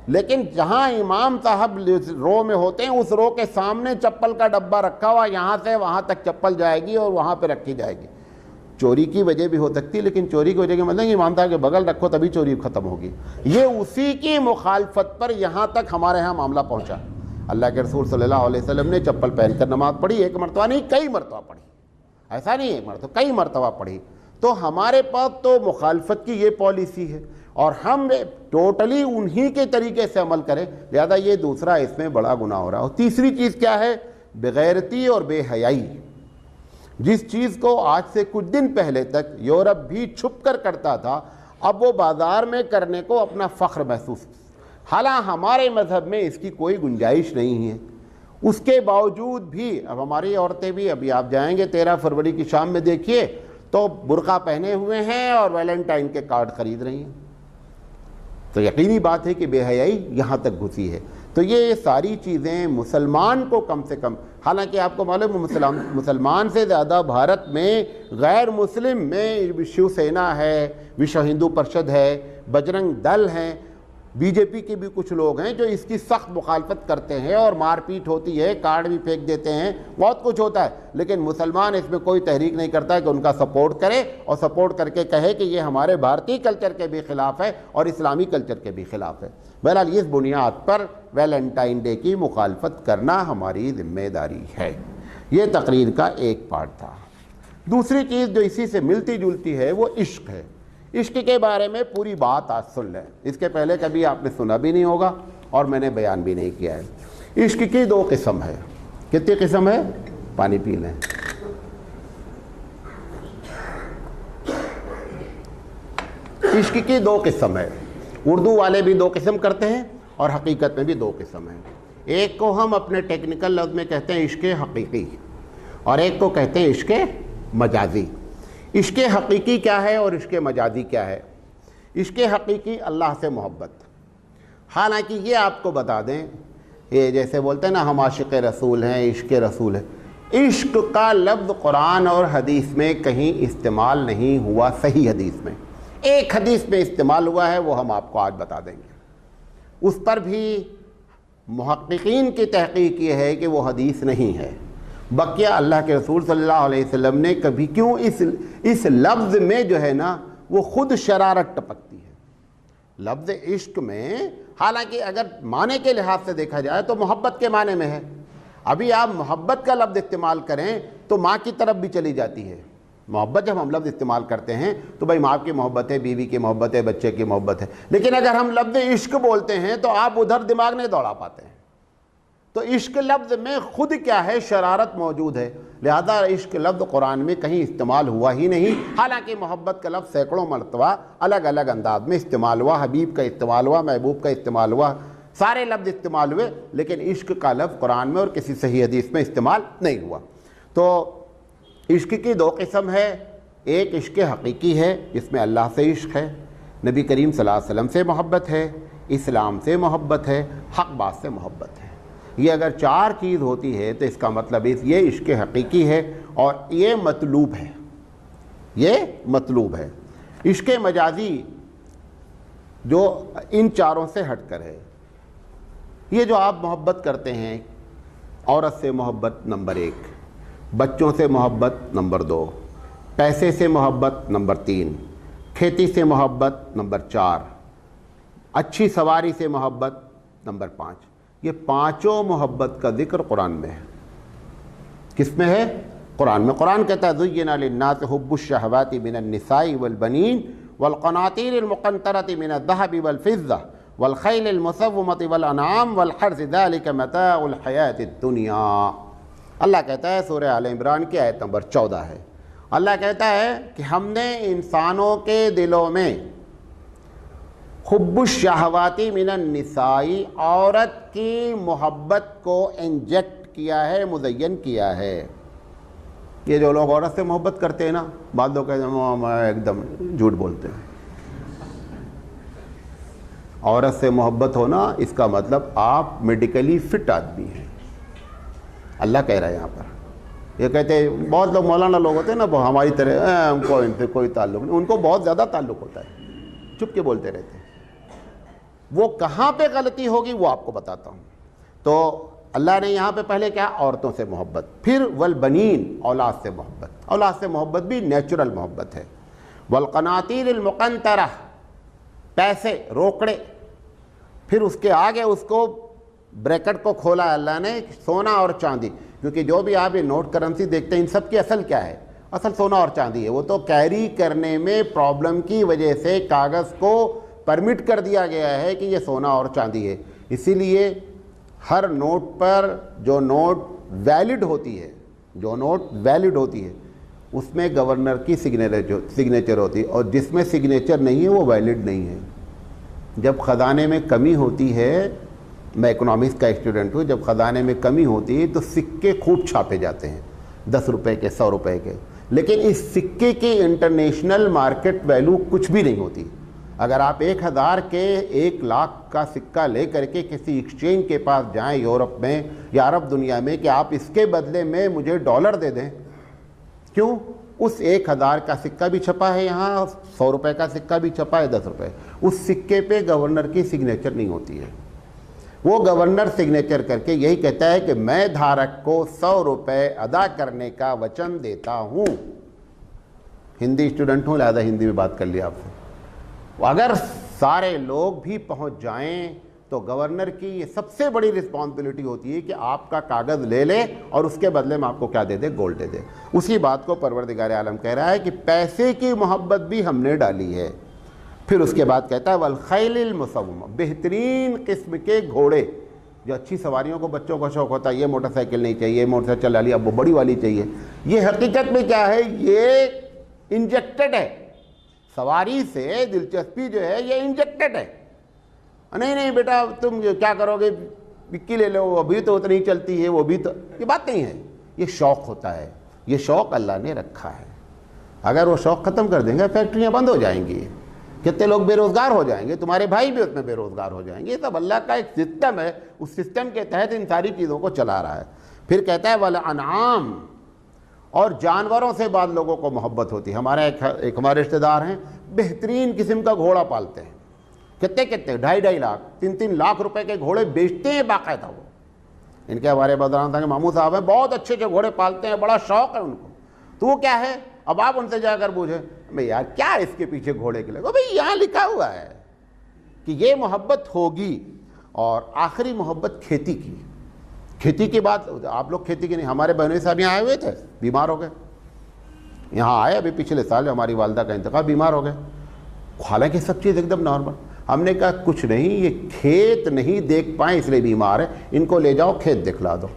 لیکن جہاں امام صاحب رو میں ہوتے ہیں اس رو کے سامنے چپل کا ڈبہ رکھا ہوا، یہاں سے وہاں تک چپل جائے گی اور وہاں پہ رکھی جائے گی. چوری کی وجہ بھی ہو سکتی، لیکن چوری کی وجہ کے مطلب امام صاحب کے بغل رکھو تبھی چوری ختم ہوگی. یہ اسی کی مخالفت پر یہاں تک ہمارے ہاں معاملہ پہنچا. اللہ کے رسول صلی اللہ علیہ وسلم نے چپل پہن کر نماز پڑھی، ایک مرتبہ نہیں کئی مرتبہ پڑھی. ایسا نہیں ایک مرتبہ، کئی مرتبہ پڑھی. تو ہمارے پاس تو مخالفت کی یہ پالیسی ہے، اور ہم ٹوٹلی انہی کے طریقے سے عمل کریں. لہذا یہ دوسرا اس میں بڑا گناہ ہو رہا ہے. اور تیسری چیز کیا ہے؟ بغیرتی اور بے حیائی. جس چیز کو آج سے کچھ دن پہلے تک یورپ بھی چھپ کر کرتا تھا، اب وہ بازار میں کرنے کو اپنا فخر محسوس، حالانکہ ہمارے مذہب میں اس کی کوئی گنجائش نہیں ہے۔ اس کے باوجود بھی اب ہماری عورتیں بھی، ابھی آپ جائیں گے 13 فروری کی شام میں دیکھیے تو برقع پہنے ہوئے ہیں اور ویلنٹائن کے کارڈ خرید رہی ہیں، تو یقینی بات ہے کہ بے حیائی یہاں تک گھسی ہے۔ تو یہ ساری چیزیں مسلمان کو کم سے کم، حالانکہ آپ کو معلوم ہے مسلمان سے زیادہ بھارت میں غیر مسلم میں شیو سینا ہے، وشو ہندو پرشد ہے، بجرنگ دل ہیں، بی جے پی کے بھی کچھ لوگ ہیں جو اس کی سخت مخالفت کرتے ہیں اور مار پیٹ ہوتی ہے، کارڈ بھی پھینک دیتے ہیں، بہت کچھ ہوتا ہے، لیکن مسلمان اس میں کوئی تحریک نہیں کرتا ہے کہ ان کا سپورٹ کرے اور سپورٹ کر کے کہے کہ یہ ہمارے بھارتی کلچر کے بھی خلاف ہے اور اسلامی کلچر کے بھی خلاف ہے۔ بہرحال اس بنیاد پر ویلنٹائن ڈے کی مخالفت کرنا ہماری ذمہ داری ہے۔ یہ تقریر کا ایک پارٹ تھا۔ دوسری چیز جو اسی سے ملتی جلتی ہے وہ عشق ہے۔ عشق کے بارے میں پوری بات آج سن لیں، اس کے پہلے کبھی آپ نے سنا بھی نہیں ہوگا اور میں نے بیان بھی نہیں کیا ہے۔ عشق کی 2 قسم ہے۔ کتنی قسم ہے؟ پانی پی لیں۔ عشق کی 2 قسم ہے۔ اردو والے بھی 2 قسم کرتے ہیں اور حقیقت میں بھی 2 قسم ہیں۔ ایک کو ہم اپنے ٹیکنیکل لفظ میں کہتے ہیں عشق حقیقی، اور ایک کو کہتے ہیں عشق مجازی۔ عشق حقیقی کیا ہے اور عشق مجازی کیا ہے؟ عشق حقیقی اللہ سے محبت، حالانکہ یہ آپ کو بتا دیں، یہ جیسے بولتے ہیں نا ہم عاشق رسول ہیں، عشق رسول ہے، عشق کا لفظ قرآن اور حدیث میں کہیں استعمال نہیں ہوا۔ صحیح حدیث میں ایک حدیث میں استعمال ہوا ہے، وہ ہم آپ کو آج بتا دیں گے۔ اس پر بھی محققین کی تحقیق یہ ہے کہ وہ حدیث نہیں ہے، بقیہ اللہ کے رسول صلی اللہ علیہ وسلم نے کبھی کیوں اس لفظ میں جو ہے نا وہ خود شرارت ٹپکتی ہے لفظ عشق میں، حالانکہ اگر معنی کے لحاظ سے دیکھا جائے تو محبت کے معنی میں ہے۔ ابھی آپ محبت کا لفظ استعمال کریں تو ماں کی طرف بھی چلی جاتی ہے۔ محبت جب ہم لفظ استعمال کرتے ہیں تو بھائی ماں کی محبت ہے، بیوی کی محبت ہے، بچے کی محبت ہے، لیکن اگر ہم لفظ عشق بولتے ہیں تو آپ ادھر دماغ نہیں دوڑا پاتے ہیں۔ تو عشق لفظ میں خود کیا ہے؟ شرارت موجود ہے، لہذا عشق لفظ قرآن میں کہیں استعمال ہوا ہی نہیں، حالانکہ محبت کا لفظ سینکڑوں مرتبہ الگ الگ انداز میں استعمال ہوا، حبیب کا استعمال ہوا، محبوب کا استعمال ہوا، سارے لفظ استعمال ہوئے، لیکن عشق کا لفظ قرآن میں اور کسی صحیح حدیث میں استعمال نہیں ہوا۔ تو عشق کی 2 قسم ہے۔ ایک عشق حقیقی ہے جس میں اللہ سے عشق ہے، نبی کریم صلی اللہ علیہ وسلم سے محبت ہے، اسلام سے محبت ہے، حق بات سے محبت ہے۔ یہ اگر 4 چیز ہوتی ہے تو اس کا مطلب یہ عشق حقیقی ہے اور یہ مطلوب ہے، یہ مطلوب ہے۔ عشق مجازی جو ان 4 سے ہٹ کر ہے، یہ جو آپ محبت کرتے ہیں، عورت سے محبت نمبر 1، بچوں سے محبت نمبر 2، پیسے سے محبت نمبر 3، کھیتی سے محبت نمبر 4، اچھی سواری سے محبت نمبر 5۔ یہ 5 محبت کا ذکر قرآن میں ہے۔ کس میں ہے؟ قرآن میں۔ قرآن کہتا ہے زُيِّنَ لِلنَّاسِ حُبُّ الشَّهَوَاتِ مِنَ النِّسَاءِ وَالْبَنِينَ وَالْقَنَاطِيرِ الْمُقَنطَرَةِ مِنَ الذَّهَبِ وَالْفِضَّةِ وَالْخَيْلِ الْمُسَوَّمَةِ وَالْأَنْعَامِ وَالْحَرْثِ ذَلِكَ مَتَاعُ الْحَيَاةِ الدُّنْيَا۔ اللہ کہتا ہے، سورہ آل عمران کی آیت نمبر 14 ہے، اللہ کہتا ہے کہ ہم نے انسانوں کے دلوں میں حب الشہواتی من النسائی، عورت کی محبت کو انجیکٹ کیا ہے، مزین کیا ہے۔ یہ جو لوگ عورت سے محبت کرتے ہیں نا، بعض لوگ کہتے ہیں ایک دم جھوٹ بولتے ہیں۔ عورت سے محبت ہونا اس کا مطلب آپ میڈیکلی فٹ آدمی ہیں، اللہ کہہ رہا ہے یہاں پر۔ یہ کہتے ہیں بہت لوگ مولانا لوگ ہوتے ہیں نا، وہ ہماری طرح ہم کو ان سے کوئی تعلق نہیں، ان کو بہت زیادہ تعلق ہوتا ہے، چپ کے بولتے رہتے ہیں۔ وہ کہاں پہ غلطی ہوگی وہ آپ کو بتاتا ہوں۔ تو اللہ نے یہاں پہ پہلے کیا؟ عورتوں سے محبت، پھر والبنین، اولاد سے محبت۔ اولاد سے محبت بھی نیچرل محبت ہے۔ والقناطیر المقنطرہ، پیسے، روکڑے، پھر اس کے آگے اس کو بریکٹ کو کھولا ہے اللہ نے، سونا اور چاندی، کیونکہ جو بھی آپ یہ نوٹ کرنسی دیکھتے ہیں ان سب کی اصل کیا ہے؟ اصل سونا اور چاندی ہے۔ وہ تو کیری کرنے میں پرابلم کی وجہ سے کاغذ کو پرمٹ کر دیا گیا ہے کہ یہ سونا اور چاندی ہے، اسی لیے ہر نوٹ پر جو نوٹ ویلڈ ہوتی ہے اس میں گورنر کی سگنیچر ہوتی ہے، اور جس میں سگنیچر نہیں ہے وہ ویلڈ نہیں ہے۔ جب خزانے میں کمی ہوتی ہے، میں اکنامکس کا اسٹوڈنٹ ہوں، جب خزانے میں کمی ہوتی ہے تو سکے خوب چھاپے جاتے ہیں، 10 روپے کے، 100 روپے کے، لیکن اس سکے کی انٹرنیشنل مارکیٹ ویلیو کچھ بھی نہیں ہوتی۔ اگر آپ 1000 کے 1 لاکھ کا سکہ لے کر کے کسی ایکسچینج کے پاس جائیں یورپ میں یا عرب دنیا میں کہ آپ اس کے بدلے میں مجھے ڈالر دے دیں، کیوں؟ اس 1000 کا سکہ بھی چھپا ہے یہاں، 100 روپے کا سکہ بھی چھپا ہے، 10 روپے، اس سکے پہ گورنر کی سگنیچر نہیں ہوتی ہے۔ وہ گورنر سگنیچر کر کے یہی کہتا ہے کہ میں دھارک کو 100 روپے ادا کرنے کا وچن دیتا ہوں۔ ہندی اسٹوڈنٹ ہوں لہذا ہندی میں بات کر لیا آپ سے۔ اگر سارے لوگ بھی پہنچ جائیں تو گورنر کی یہ سب سے بڑی رسپانسبلٹی ہوتی ہے کہ آپ کا کاغذ لے لے اور اس کے بدلے میں آپ کو کیا دے دے؟ گولڈ دے دے۔ اسی بات کو پروردگار عالم کہہ رہا ہے کہ پیسے کی محبت بھی ہم نے ڈالی ہے۔ پھر اس کے بعد کہتا ہے والخیل المسومہ، بہترین قسم کے گھوڑے، جو اچھی سواریوں کو بچوں کو شوق ہوتا ہے، یہ موٹر سائیکل نہیں چاہیے، یہ موٹر سائیکل چلا لی، اب وہ بڑی والی چاہیے۔ یہ حقیقت میں کیا ہے؟ یہ انجیکٹڈ ہے، سواری سے دلچسپی جو ہے یہ انجیکٹڈ ہے۔ نہیں نہیں بیٹا تم کیا کرو گے، بکی لے لو، ابھی تو اتنی چلتی ہے، وہ بھی تو، یہ بات نہیں ہے، یہ شوق ہوتا ہے، یہ شوق اللہ نے رکھا ہے۔ اگر وہ شوق ختم کر دیں گے فیکٹریاں بند ہو جائیں گی، کتنے لوگ بے روزگار ہو جائیں گے، تمہارے بھائی بھی اس میں بے روزگار ہو جائیں گے۔ یہ سب اللہ کا ایک سسٹم ہے، اس سسٹم کے تحت ان ساری چیزوں کو چلا رہا ہے۔ پھر کہتا ہے والانعام، اور جانوروں سے بعض لوگوں کو محبت ہوتی ہے۔ ہمارے رشتہ دار ہیں، بہترین قسم کا گھوڑا پالتے ہیں، کتنے 2.5 لاکھ 3 لاکھ روپے کے گھوڑے بیچتے ہیں باقاعدہ۔ وہ ان کے ہمارے بدران کے ماموں صاحب ہیں، بہت اچھے گھوڑے پالتے ہیں، بڑا شوق ہے ان کو۔ تو وہ کیا ہے؟ اب آپ ان سے جا کر پوچھیں بھئی یار کیا اس کے پیچھے گھوڑے کے لگے؟ بھئی یہاں لکھا ہوا ہے کہ یہ محبت ہوگی۔ اور آخری محبت کھیتی کی۔ کھیتی کی بات آپ لوگ کھیتی کی نہیں، ہمارے بہنوئی صاحب یہاں آئے ہوئے تھے، بیمار ہو گئے، یہاں آئے ابھی پچھلے سال ہماری والدہ کا انتقال، بیمار ہو گئے، حالانکہ سب چیز ایک دم نارمل۔ ہم نے کہا کچھ نہیں، یہ کھیت نہیں دیکھ پائیں اس لیے بیمار ہے، ان کو لے جاؤ کھیت دکھلا دو۔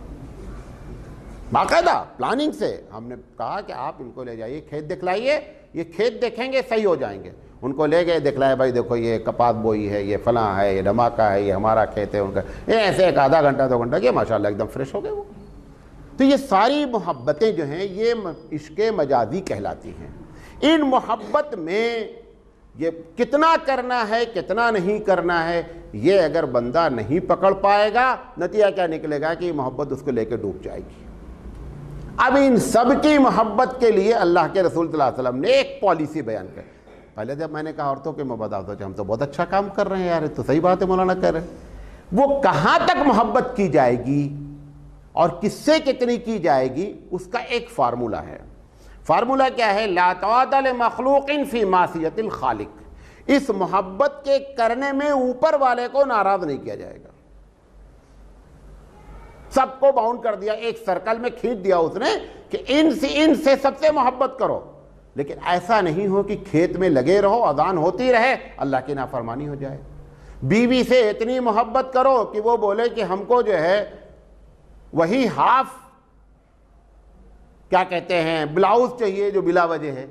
باقاعدہ پلاننگ سے ہم نے کہا کہ آپ ان کو لے جائیے کھیت دکھلائیے، یہ کھیت دیکھیں گے صحیح ہو جائیں گے۔ ان کو لے گئے، دکھلائے، بھائی دیکھو یہ کپاس بوئی ہے، یہ فلاں ہے، یہ دھماکہ ہے، یہ ہمارا کھیت ہے، ان کا یہ ایسے ایک آدھا گھنٹہ 2 گھنٹہ کیا ماشاءاللہ ایک دم فریش ہو گئے وہ۔ تو یہ ساری محبتیں جو ہیں یہ عشق مجازی کہلاتی ہیں۔ ان محبت میں یہ کتنا کرنا ہے کتنا نہیں کرنا ہے، یہ اگر بندہ نہیں پکڑ پائے گا، نتیجہ کیا نکلے گا کہ یہ محبت اس کو لے کے ڈوب جائے گی۔ اب ان سب کی محبت کے لیے اللہ کے رسول صلی اللہ علیہ وسلم نے ایک پالیسی بیان کی۔ پہلے جب میں نے کہا عورتوں کے مبادات ہم تو بہت اچھا کام کر رہے ہیں یار، تو صحیح بات ہے مولانا کہہ رہے ہیں، وہ کہاں تک محبت کی جائے گی اور کس سے کتنی کی جائے گی، اس کا ایک فارمولہ ہے۔ فارمولہ کیا ہے؟ لا طاعۃ لمخلوق فی معصیۃ الخالق۔ اس محبت کے کرنے میں اوپر والے کو ناراض نہیں کیا جائے گا۔ سب کو باؤنڈ کر دیا، ایک سرکل میں کھینچ دیا اس نے کہ ان سے سب سے محبت کرو، لیکن ایسا نہیں ہو کہ کھیت میں لگے رہو، اذان ہوتی رہے، اللہ کی نافرمانی ہو جائے۔ بیوی سے اتنی محبت کرو کہ وہ بولے کہ ہم کو جو ہے وہی ہاف کیا کہتے ہیں بلاؤز چاہیے جو بلا وجہ ہے۔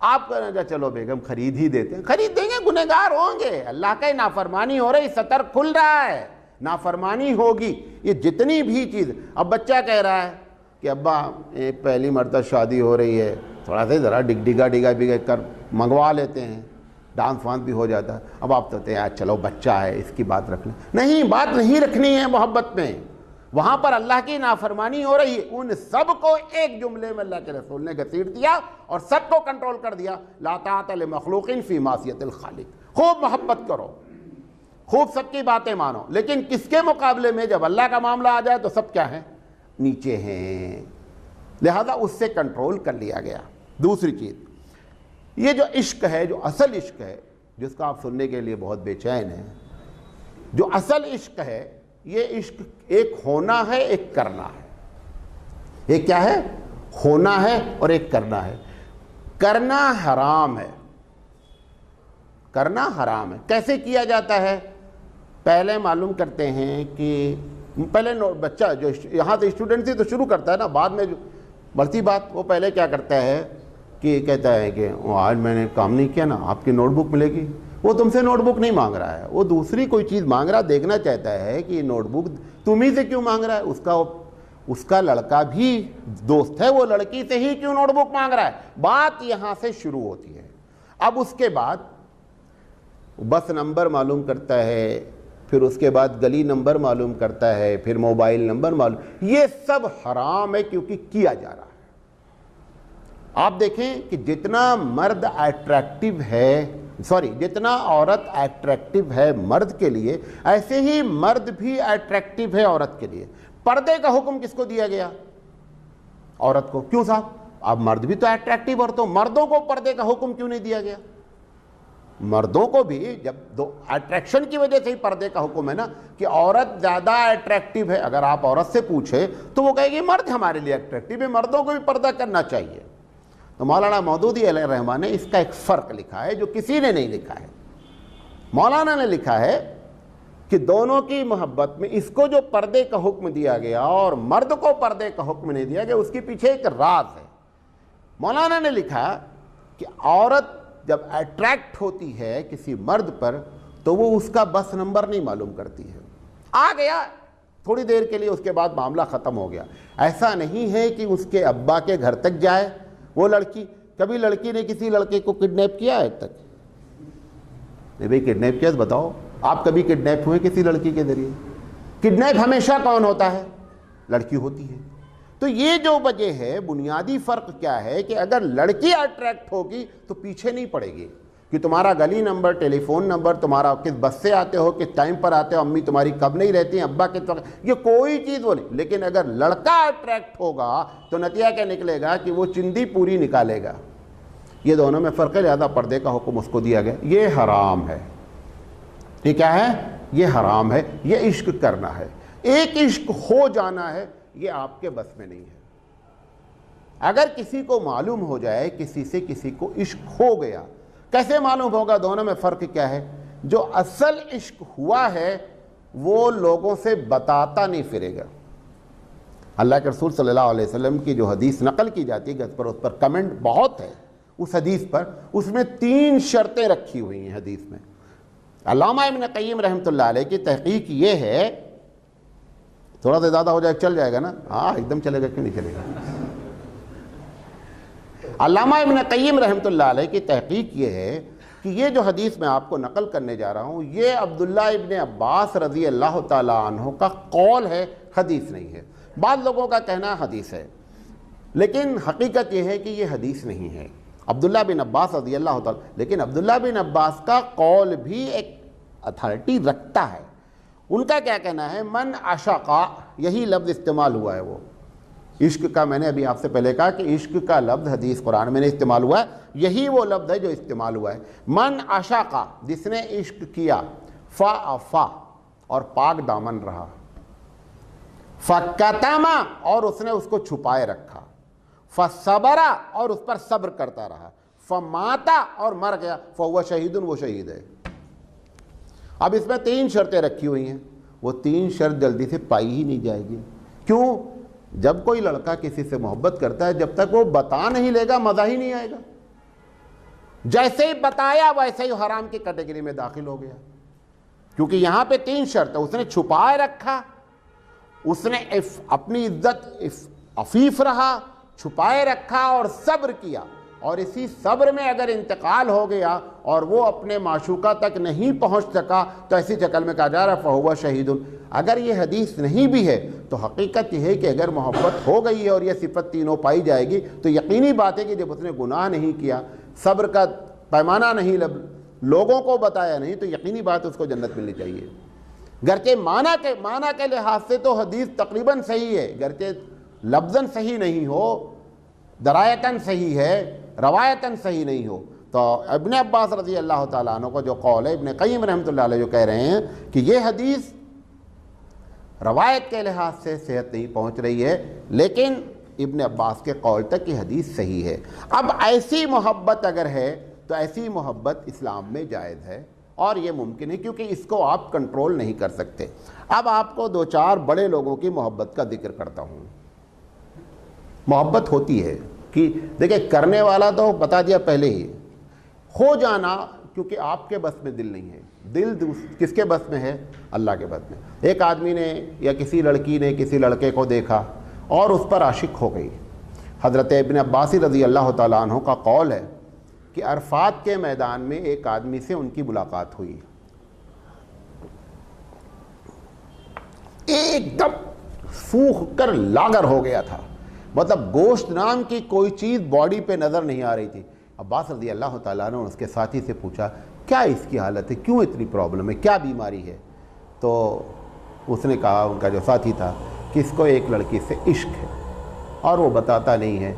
آپ کہنے گا چلو بیگم خرید ہی دیتے ہیں، خرید دیں گے، گنہگار ہوں گے، اللہ کا نافرمانی ہو رہی، سطر کھل رہا ہے، نافرمانی ہوگی۔ یہ جتنی بھی چیز، اب بچہ کہہ رہا ہے کہ ابا پہلی مرتبہ شادی ہو رہی ہے، تھوڑا سا ذرا ڈگا کر منگوا لیتے ہیں، ڈانس وانس بھی ہو جاتا ہے۔ اب آپ کہتے ہیں چلو بچہ ہے اس کی بات رکھ لیں، نہیں، بات نہیں رکھنی ہے محبت میں، وہاں پر اللہ کی نافرمانی ہو رہی ہے۔ ان سب کو ایک جملے میں اللہ کے رسول نے گھسیٹ دیا اور سب کو کنٹرول کر دیا، لا طاعۃ لمخلوق فی معصیۃ الخالق۔ خوب محبت کرو، خوب سب کی باتیں مانو، لیکن کس کے مقابلے میں جب اللہ کا معاملہ آ جائے تو سب کیا ہیں؟ نیچے ہیں، لہذا اس سے کنٹرول کر لیا گیا۔ دوسری چیز، یہ جو عشق ہے، جو اصل عشق ہے، جس کا آپ سننے کے لیے بہت بے چین ہیں، جو اصل عشق ہے، یہ عشق ایک ہونا ہے، ایک کرنا ہے۔ ایک کیا ہے؟ ہونا ہے اور ایک کرنا ہے۔ کرنا حرام ہے، کرنا حرام ہے۔ کیسے کیا جاتا ہے؟ پہلے معلوم کرتے ہیں کہ پہلے بچہ جو یہاں سے اسٹوڈنٹ تھی تو شروع کرتا ہے نا، بعد میں بڑھتی بات، وہ پہلے کیا کرتا ہے کہ کہتا ہے کہ آج میں نے کام نہیں کیا نا، آپ کی نوٹ بک ملے گی. وہ تم سے نوٹ بک نہیں مانگ رہا ہے، وہ دوسری کوئی چیز مانگ رہا، دیکھنا چاہتا ہے کہ یہ نوٹ بک تم ہی سے کیوں مانگ رہا ہے. اس کا لڑکا بھی دوست ہے، وہ لڑکی سے ہی کیوں نوٹ بک مانگ رہا ہے. بات یہاں سے شروع ہوتی ہے. اب اس کے بعد بس نمبر معلوم کرتا ہے، پھر اس کے بعد گلی نمبر معلوم کرتا ہے، پھر موبائل نمبر معلوم. یہ سب حرام ہے کیونکہ کیا جا رہا ہے. آپ دیکھیں کہ جتنا مرد اٹریکٹیو ہے، جتنا عورت اٹریکٹیو ہے مرد کے لیے، ایسے ہی مرد بھی اٹریکٹیو ہے عورت کے لیے. پردے کا حکم کس کو دیا گیا؟ عورت کو. کیوں صاحب؟ اب مرد بھی تو اٹریکٹیو، اور تو مردوں کو پردے کا حکم کیوں نہیں دیا گیا؟ مردوں کو بھی جب دو اٹریکشن کی وجہ سے ہی پردے کا حکم ہے نا، کہ عورت زیادہ اٹریکٹیو ہے. اگر آپ عورت سے پوچھیں تو وہ کہے گی مرد ہمارے لیے اٹریکٹیو ہے، مردوں کو بھی پردہ کرنا چاہیے. تو مولانا مودودی علیہ الرحمٰن نے اس کا ایک فرق لکھا ہے جو کسی نے نہیں لکھا ہے. مولانا نے لکھا ہے کہ دونوں کی محبت میں اس کو جو پردے کا حکم دیا گیا اور مرد کو پردے کا حکم نہیں دیا گیا، اس کے پیچھے ایک راز ہے. مولانا نے لکھا کہ عورت جب اٹریکٹ ہوتی ہے کسی مرد پر تو وہ اس کا بس نمبر نہیں معلوم کرتی ہے. آ گیا تھوڑی دیر کے لیے، اس کے بعد معاملہ ختم ہو گیا. ایسا نہیں ہے کہ اس کے ابا کے گھر تک جائے وہ لڑکی. کبھی لڑکی نے کسی لڑکے کو کڈنیپ کیا ہے تک؟ نہیں بھائی، کڈنیپ کیا بتاؤ. آپ کبھی کڈنیپ ہوئے کسی لڑکی کے ذریعے؟ کڈنیپ ہمیشہ کون ہوتا ہے؟ لڑکی ہوتی ہے. تو یہ جو وجہ ہے، بنیادی فرق کیا ہے کہ اگر لڑکی اٹریکٹ ہوگی تو پیچھے نہیں پڑے گی کہ تمہارا گلی نمبر، ٹیلی فون نمبر، تمہارا کس بس سے آتے ہو، کس ٹائم پر آتے ہو، امی تمہاری کب نہیں رہتی ہیں، ابا کس وقت، یہ کوئی چیز وہ نہیں. لیکن اگر لڑکا اٹریکٹ ہوگا تو نتیجہ کیا نکلے گا کہ وہ چندی پوری نکالے گا. یہ دونوں میں فرق ہے، لہذا پردے کا حکم اس کو دیا گیا. یہ حرام ہے. یہ کیا ہے؟ یہ حرام ہے. یہ عشق کرنا ہے. ایک عشق ہو جانا ہے، یہ آپ کے بس میں نہیں ہے. اگر کسی کو معلوم ہو جائے کسی سے کسی کو عشق ہو گیا، کیسے معلوم ہوگا؟ دونوں میں فرق کیا ہے؟ جو اصل عشق ہوا ہے وہ لوگوں سے بتاتا نہیں پھرے گا. اللہ کے رسول صلی اللہ علیہ وسلم کی جو حدیث نقل کی جاتی ہے، اس پر کمنٹ بہت ہے اس حدیث پر. اس میں 3 شرطیں رکھی ہوئی ہیں حدیث میں. علامہ ابن قیم رحمۃ اللہ علیہ کی تحقیق یہ ہے، تھوڑا سا زیادہ ہو جائے چل جائے گا نا؟ ہاں ایک دم چلے گا، کیوں نہیں چلے گا. علامہ ابن قیم رحمۃ اللہ علیہ کی تحقیق یہ ہے کہ یہ جو حدیث میں آپ کو نقل کرنے جا رہا ہوں، یہ عبداللہ ابن عباس رضی اللہ تعالیٰ عنہ کا قول ہے، حدیث نہیں ہے. بعض لوگوں کا کہنا حدیث ہے، لیکن حقیقت یہ ہے کہ یہ حدیث نہیں ہے. عبداللہ بن عباس رضی اللہ تعالیٰ، لیکن عبداللہ بن عباس کا قول بھی ایک اتھارٹی رکھتا ہے. ان کا کیا کہنا ہے؟ من عشقا، یہی لفظ استعمال ہوا ہے. وہ عشق کا، میں نے ابھی آپ سے پہلے کہا کہ عشق کا لفظ حدیث قرآن میں نے استعمال ہوا ہے، یہی وہ لفظ ہے جو استعمال ہوا ہے. من عشقا، جس نے عشق کیا، فا اور پاک دامن رہا، فکتما اور اس نے اس کو چھپائے رکھا، فصبرا اور اس پر صبر کرتا رہا، فماتا اور مر گیا، فہو شہید، وہ شہید ہے. اب اس میں 3 شرطیں رکھی ہوئی ہیں. وہ 3 شرط جلدی سے پائی ہی نہیں جائے گی. کیوں؟ جب کوئی لڑکا کسی سے محبت کرتا ہے، جب تک وہ بتا نہیں لے گا مزہ ہی نہیں آئے گا. جیسے ہی بتایا ویسے ہی حرام کی کیٹیگری میں داخل ہو گیا. کیونکہ یہاں پہ 3 شرط ہے. اس نے چھپائے رکھا، اس نے اپنی عزت عفیف رہا، چھپائے رکھا اور صبر کیا. اور اسی صبر میں اگر انتقال ہو گیا اور وہ اپنے معشوقہ تک نہیں پہنچ سکا تو ایسی شکل میں کہا جا رہا ہے فہو شہید. اگر یہ حدیث نہیں بھی ہے تو حقیقت یہ ہے کہ اگر محبت ہو گئی ہے اور یہ صفت تینوں پائی جائے گی تو یقینی بات ہے کہ جب اس نے گناہ نہیں کیا، صبر کا پیمانہ نہیں لوگوں کو بتایا نہیں، تو یقینی بات اس کو جنت ملنی چاہیے. گرچہ معنی کے لحاظ سے تو حدیث تقریباً صحیح ہے، گرچہ لفظاً صحیح نہیں ہو، درایتاً صحیح ہے، روایتاً صحیح نہیں ہو. تو ابن عباس رضی اللہ تعالیٰ عنہ کو جو قول ہے، ابن قیم رحمۃ اللہ علیہ جو کہہ رہے ہیں کہ یہ حدیث روایت کے لحاظ سے صحت نہیں پہنچ رہی ہے، لیکن ابن عباس کے قول تک یہ حدیث صحیح ہے. اب ایسی محبت اگر ہے تو ایسی محبت اسلام میں جائز ہے اور یہ ممکن ہے، کیونکہ اس کو آپ کنٹرول نہیں کر سکتے. اب آپ کو 2-4 بڑے لوگوں کی محبت کا ذکر کرتا ہوں. محبت ہوتی ہے کہ دیکھیں کرنے والا تو بتا دیا پہلے ہی، ہو جانا کیونکہ آپ کے بس میں دل نہیں ہے، دل کس کے بس میں ہے؟ اللہ کے بس میں۔ ایک آدمی نے یا کسی لڑکی نے کسی لڑکے کو دیکھا اور اس پر عاشق ہو گئی۔ حضرت ابن عباس رضی اللہ تعالیٰ عنہ کا قول ہے کہ عرفات کے میدان میں ایک آدمی سے ان کی ملاقات ہوئی، ایک دم سوکھ کر لاغر ہو گیا تھا، مطلب گوشت نام کی کوئی چیز باڈی پہ نظر نہیں آ رہی تھی۔ عباس رضی اللہ تعالیٰ نے اس کے ساتھی سے پوچھا کیا اس کی حالت ہے، کیوں اتنی پرابلم ہے، کیا بیماری ہے؟ تو اس نے کہا، ان کا جو ساتھی تھا، کہ اس کو ایک لڑکی سے عشق ہے اور وہ بتاتا نہیں ہے۔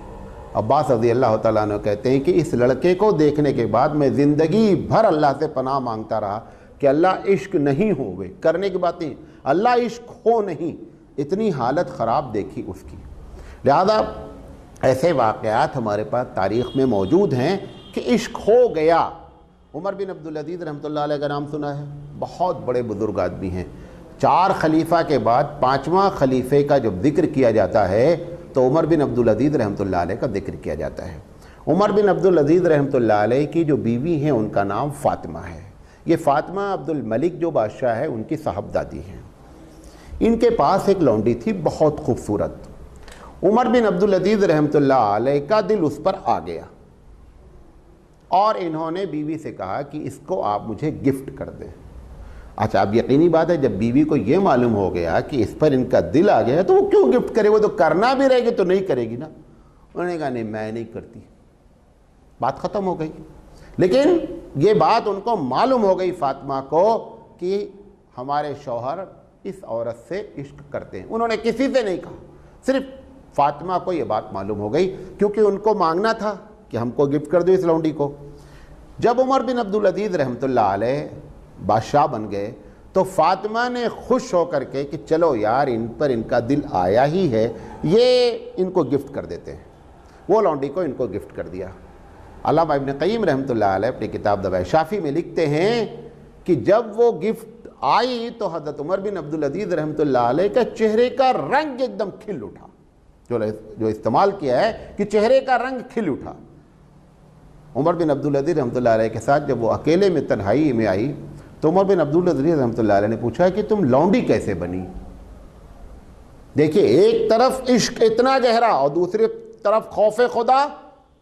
عباس رضی اللہ تعالیٰ عنہ کہتے ہیں کہ اس لڑکے کو دیکھنے کے بعد میں زندگی بھر اللہ سے پناہ مانگتا رہا کہ اللہ عشق نہیں ہوئے، کرنے کی بات نہیں، اللہ عشق ہو نہیں، اتنی حالت خراب دیکھی اس کی۔ لہذا ایسے واقعات ہمارے پاس تاریخ میں موجود ہیں کہ عشق ہو گیا۔ عمر بن عبدالعزیز رحمۃ اللہ علیہ کا نام سنا ہے، بہت بڑے بزرگ آدمی ہیں۔ 4 خلیفہ کے بعد 5واں خلیفے کا جب ذکر کیا جاتا ہے تو عمر بن عبدالعزیز رحمۃ اللہ علیہ کا ذکر کیا جاتا ہے۔ عمر بن عبدالعزیز رحمۃ اللہ علیہ کی جو بیوی ہیں ان کا نام فاطمہ ہے۔ یہ فاطمہ عبد الملک جو بادشاہ ہے ان کی صاحبزادی ہیں۔ ان کے پاس ایک لونڈی تھی بہت خوبصورت۔ عمر بن عبدالعزیز رحمۃ اللہ علیہ کا دل اس پر آ گیا اور انہوں نے بیوی سے کہا کہ اس کو آپ مجھے گفٹ کر دیں۔ اچھا، اب یقینی بات ہے جب بیوی کو یہ معلوم ہو گیا کہ اس پر ان کا دل آ گیا تو وہ کیوں گفٹ کرے، وہ تو کرنا بھی رہے گی تو نہیں کرے گی نا۔ انہوں نے کہا نہیں میں نہیں کرتی، بات ختم ہو گئی۔ لیکن یہ بات ان کو معلوم ہو گئی فاطمہ کو کہ ہمارے شوہر اس عورت سے عشق کرتے ہیں۔ انہوں نے کسی سے نہیں کہا، صرف فاطمہ کو یہ بات معلوم ہو گئی کیونکہ ان کو مانگنا تھا کہ ہم کو گفٹ کر دو اس لونڈی کو۔ جب عمر بن عبدالعزیز رحمۃ اللہ علیہ بادشاہ بن گئے تو فاطمہ نے خوش ہو کر کے کہ چلو یار ان پر ان کا دل آیا ہی ہے، یہ ان کو گفٹ کر دیتے ہیں، وہ لونڈی کو ان کو گفٹ کر دیا۔ علامہ ابن قیم رحمۃ اللہ علیہ اپنی کتاب دوائے شافی میں لکھتے ہیں کہ جب وہ گفٹ آئی تو حضرت عمر بن عبدالعزیز رحمۃ اللہ علیہ کا چہرے کا رنگ ایک دم کھل اٹھا، جو استعمال کیا ہے کہ چہرے کا رنگ کھل اٹھا۔ عمر بن عبدالعزیز رحمۃ اللہ علیہ کے ساتھ جب وہ اکیلے میں تنہائی میں آئی تو عمر بن عبدالعزیز رحمۃ اللہ علیہ نے پوچھا کہ تم لونڈی کیسے بنی؟ دیکھیے ایک طرف عشق اتنا گہرا اور دوسری طرف خوف خدا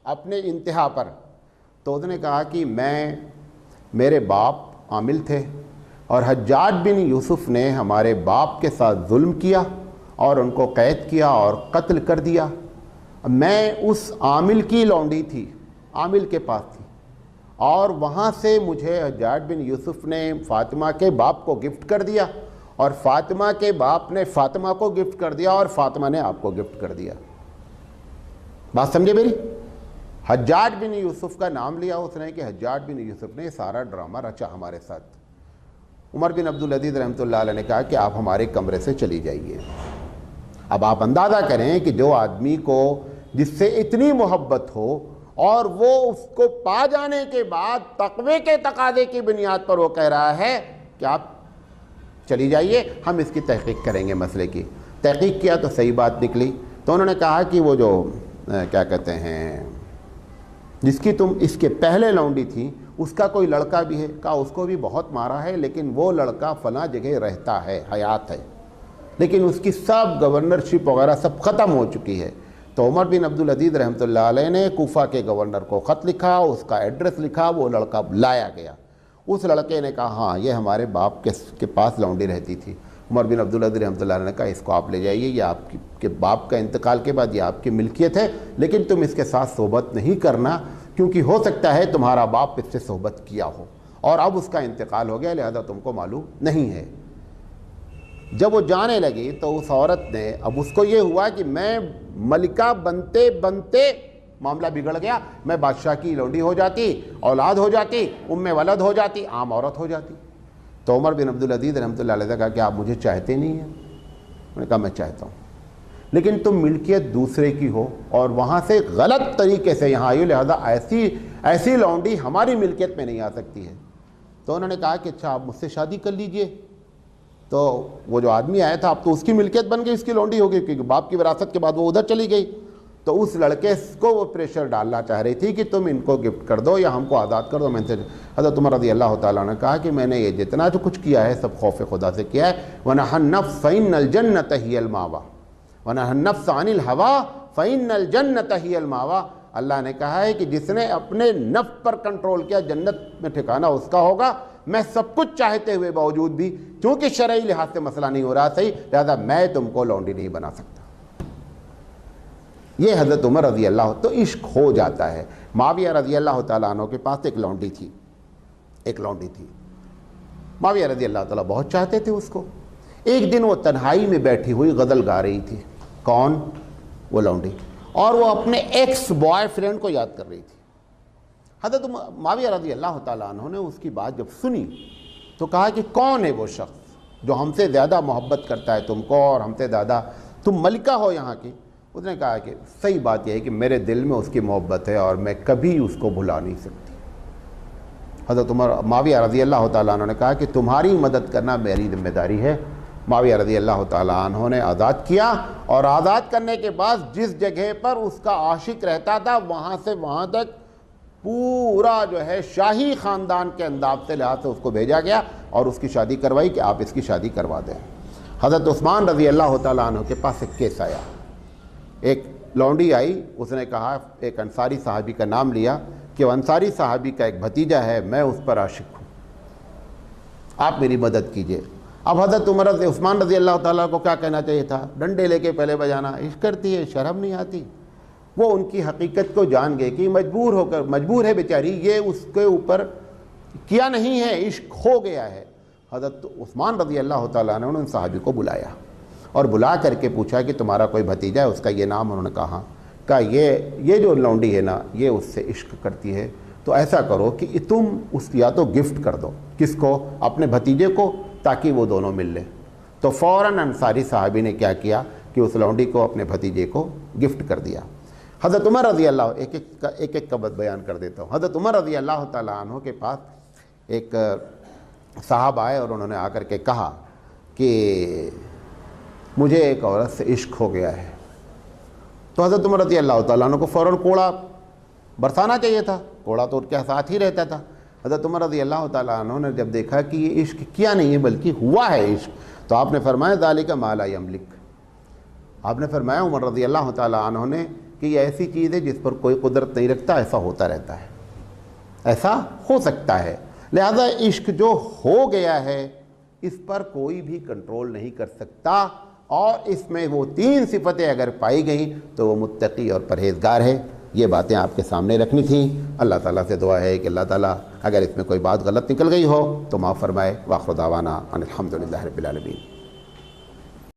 اپنے انتہا پر۔ تو اس نے کہا کہ میرے باپ عامل تھے اور حجاج بن یوسف نے ہمارے باپ کے ساتھ ظلم کیا اور ان کو قید کیا اور قتل کر دیا۔ میں اس عامل کی لونڈی تھی، عامل کے پاس تھی، اور وہاں سے مجھے حجاج بن یوسف نے فاطمہ کے باپ کو گفٹ کر دیا اور فاطمہ کے باپ نے فاطمہ کو گفٹ کر دیا اور فاطمہ نے آپ کو گفٹ کر دیا۔ بات سمجھے میری؟ حجاج بن یوسف کا نام لیا اس نے کہ حجاج بن یوسف نے سارا ڈرامہ رچا ہمارے ساتھ۔ عمر بن عبدالعزیز رحمۃ اللہ علیہ نے کہا کہ آپ ہمارے کمرے سے چلی جائیے۔ اب آپ اندازہ کریں کہ جو آدمی کو جس سے اتنی محبت ہو اور وہ اس کو پا جانے کے بعد تقوی کے تقاضے کی بنیاد پر وہ کہہ رہا ہے کہ آپ چلی جائیے، ہم اس کی تحقیق کریں گے۔ مسئلے کی تحقیق کیا تو صحیح بات نکلی، تو انہوں نے کہا کہ وہ جو کیا کہتے ہیں جس کی تم اس کے پہلے لونڈی تھی اس کا کوئی لڑکا بھی ہے؟ کہا اس کو بھی بہت مارا ہے لیکن وہ لڑکا فلاں جگہ رہتا ہے، حیات ہے، لیکن اس کی سب گورنرشپ وغیرہ سب ختم ہو چکی ہے۔ تو عمر بن عبدالعزیز رحمۃ اللہ علیہ نے کوفہ کے گورنر کو خط لکھا، اس کا ایڈریس لکھا، وہ لڑکا لایا گیا۔ اس لڑکے نے کہا ہاں یہ ہمارے باپ کے پاس لونڈی رہتی تھی۔ عمر بن عبدالعزیز رحمۃ اللہ علیہ نے کہا اس کو آپ لے جائیے، یہ آپ کے باپ کا انتقال کے بعد یہ آپ کی ملکیت ہے، لیکن تم اس کے ساتھ صحبت نہیں کرنا کیونکہ ہو سکتا ہے تمہارا باپ اس سے صحبت کیا ہو اور اب اس کا انتقال ہو گیا، لہذا تم کو معلوم نہیں ہے۔ جب وہ جانے لگی تو اس عورت نے، اب اس کو یہ ہوا کہ میں ملکہ بنتے بنتے معاملہ بگڑ گیا، میں بادشاہ کی لونڈی ہو جاتی، اولاد ہو جاتی، ولد ہو جاتی، عام عورت ہو جاتی۔ تو عمر بن عبدالعزیز رحمۃ اللہ علیہ نے کہا کہ آپ مجھے چاہتے نہیں ہیں؟ انہوں نے کہا میں چاہتا ہوں لیکن تم ملکیت دوسرے کی ہو اور وہاں سے غلط طریقے سے یہاں آئی ہو، لہذا ایسی لونڈی ہماری ملکیت میں نہیں آ سکتی ہے۔ تو انہوں نے کہا کہ اچھا آپ مجھ سے شادی کر لیجئے۔ تو وہ جو آدمی آیا تھا اب تو اس کی ملکیت بن گئی، اس کی لونڈی ہو گئی کیونکہ باپ کی وراثت کے بعد وہ ادھر چلی گئی۔ تو اس لڑکے کو وہ پریشر ڈالنا چاہ رہی تھی کہ تم ان کو گفٹ کر دو یا ہم کو آزاد کر دو. میں سے حضرت عمر رضی اللہ تعالیٰ نے کہا کہ میں نے یہ جتنا جو کچھ کیا ہے سب خوف خدا سے کیا ہے. وَنَهَى النَّفْسَ فَإِنَّ الْجَنَّةَ هِيَ الْمَأْوَىٰ وَنَهَى النَّفْسَ عَنِ الْهَوَىٰ فَإِنَّ الْجَنَّةَ هِيَ الْمَأْوَىٰ. اللہ نے کہا ہے کہ جس نے اپنے نفس پر کنٹرول کیا جنت میں ٹھکانہ اس کا ہوگا. میں سب کچھ چاہتے ہوئے باوجود بھی چونکہ شرعی لحاظ سے مسئلہ نہیں ہو رہا صحیح، لہذا میں تم کو لونڈی نہیں بنا سکتا. یہ حضرت عمر رضی اللہ تو عشق ہو جاتا ہے. معاویہ رضی اللہ تعالیٰ عنہ کے پاس ایک لونڈی تھی. معاویہ رضی اللہ تعالیٰ بہت چاہتے تھے اس کو. ایک دن وہ تنہائی میں بیٹھی ہوئی غزل گا رہی تھی. کون؟ وہ لونڈی. اور وہ اپنے ایکس بوائے فرینڈ کو یاد کر رہی تھی. حضرت معاویہ رضی اللہ تعالیٰ عنہ نے اس کی بات جب سنی تو کہا کہ کون ہے وہ شخص جو ہم سے زیادہ محبت کرتا ہے تم کو اور ہم سے زیادہ، تم ملکہ ہو یہاں کی. اس نے کہا کہ صحیح بات یہ ہے کہ میرے دل میں اس کی محبت ہے اور میں کبھی اس کو بھلا نہیں سکتی. حضرت معاویہ رضی اللہ تعالیٰ عنہ نے کہا کہ تمہاری مدد کرنا میری ذمہ داری ہے. معاویہ رضی اللہ تعالیٰ عنہ نے آزاد کیا اور آزاد کرنے کے بعد جس جگہ پر اس کا عاشق رہتا تھا وہاں سے وہاں تک پورا جو ہے شاہی خاندان کے انداز سے لحاظ سے اس کو بھیجا گیا اور اس کی شادی کروائی کہ آپ اس کی شادی کروا دیں. حضرت عثمان رضی اللہ تعالیٰ عنہ کے پاس ایک کیس آیا. ایک لونڈی آئی، اس نے کہا، ایک انصاری صحابی کا نام لیا کہ وہ انصاری صحابی کا ایک بھتیجا ہے، میں اس پر عاشق ہوں، آپ میری مدد کیجئے. اب حضرت عثمان رضی اللہ تعالیٰ کو کیا کہنا چاہیے تھا؟ ڈنڈے لے کے پہلے بجانا. عشق کرتی ہے، شرم نہیں آتی. وہ ان کی حقیقت کو جان گئے کہ مجبور ہے بیچاری، یہ اس کے اوپر کیا نہیں ہے، عشق ہو گیا ہے. حضرت عثمان رضی اللہ تعالیٰ نے ان صحابی کو بلایا اور بلا کر کے پوچھا کہ تمہارا کوئی بھتیجا ہے، اس کا یہ نام؟ انہوں نے کہا یہ جو لونڈی ہے نا یہ اس سے عشق کرتی ہے، تو ایسا کرو کہ تم اس کی یا تو گفٹ کر دو. کس کو؟ اپنے بھتیجے کو، تاکہ وہ دونوں مل لیں. تو فوراً انصاری صحابی نے کیا کیا کہ اس لونڈی کو اپنے بھتیجے کو گفٹ کر دیا. حضرت عمر رضی اللہ ایک کا بیان کر دیتا ہوں. حضرت عمر رضی اللہ تعالیٰ عنہ کے پاس ایک صاحب آئے اور انہوں نے آ کر کے کہا کہ مجھے ایک عورت سے عشق ہو گیا ہے. تو حضرت عمر رضی اللہ تعالیٰ عنہ کو فوراً کوڑا برسانا چاہیے تھا، کوڑا تو ان کے ساتھ ہی رہتا تھا. حضرت عمر رضی اللہ تعالیٰ عنہ نے جب دیکھا کہ یہ عشق کیا نہیں ہے بلکہ ہوا ہے عشق، تو آپ نے فرمایا ذالک ما لا یملک. آپ نے فرمایا عمر رضی اللہ تعالیٰ عنہ نے کہ یہ ایسی چیز ہے جس پر کوئی قدرت نہیں رکھتا، ایسا ہوتا رہتا ہے، ایسا ہو سکتا ہے. لہذا عشق جو ہو گیا ہے اس پر کوئی بھی کنٹرول نہیں کر سکتا، اور اس میں وہ 3 صفتیں اگر پائی گئیں تو وہ متقی اور پرہیزگار ہے. یہ باتیں آپ کے سامنے رکھنی تھیں. اللہ تعالیٰ سے دعا ہے کہ اللہ تعالیٰ اگر اس میں کوئی بات غلط نکل گئی ہو تو معاف فرمائے. وآخر دعوانا ان الحمد للہ رب العالمین.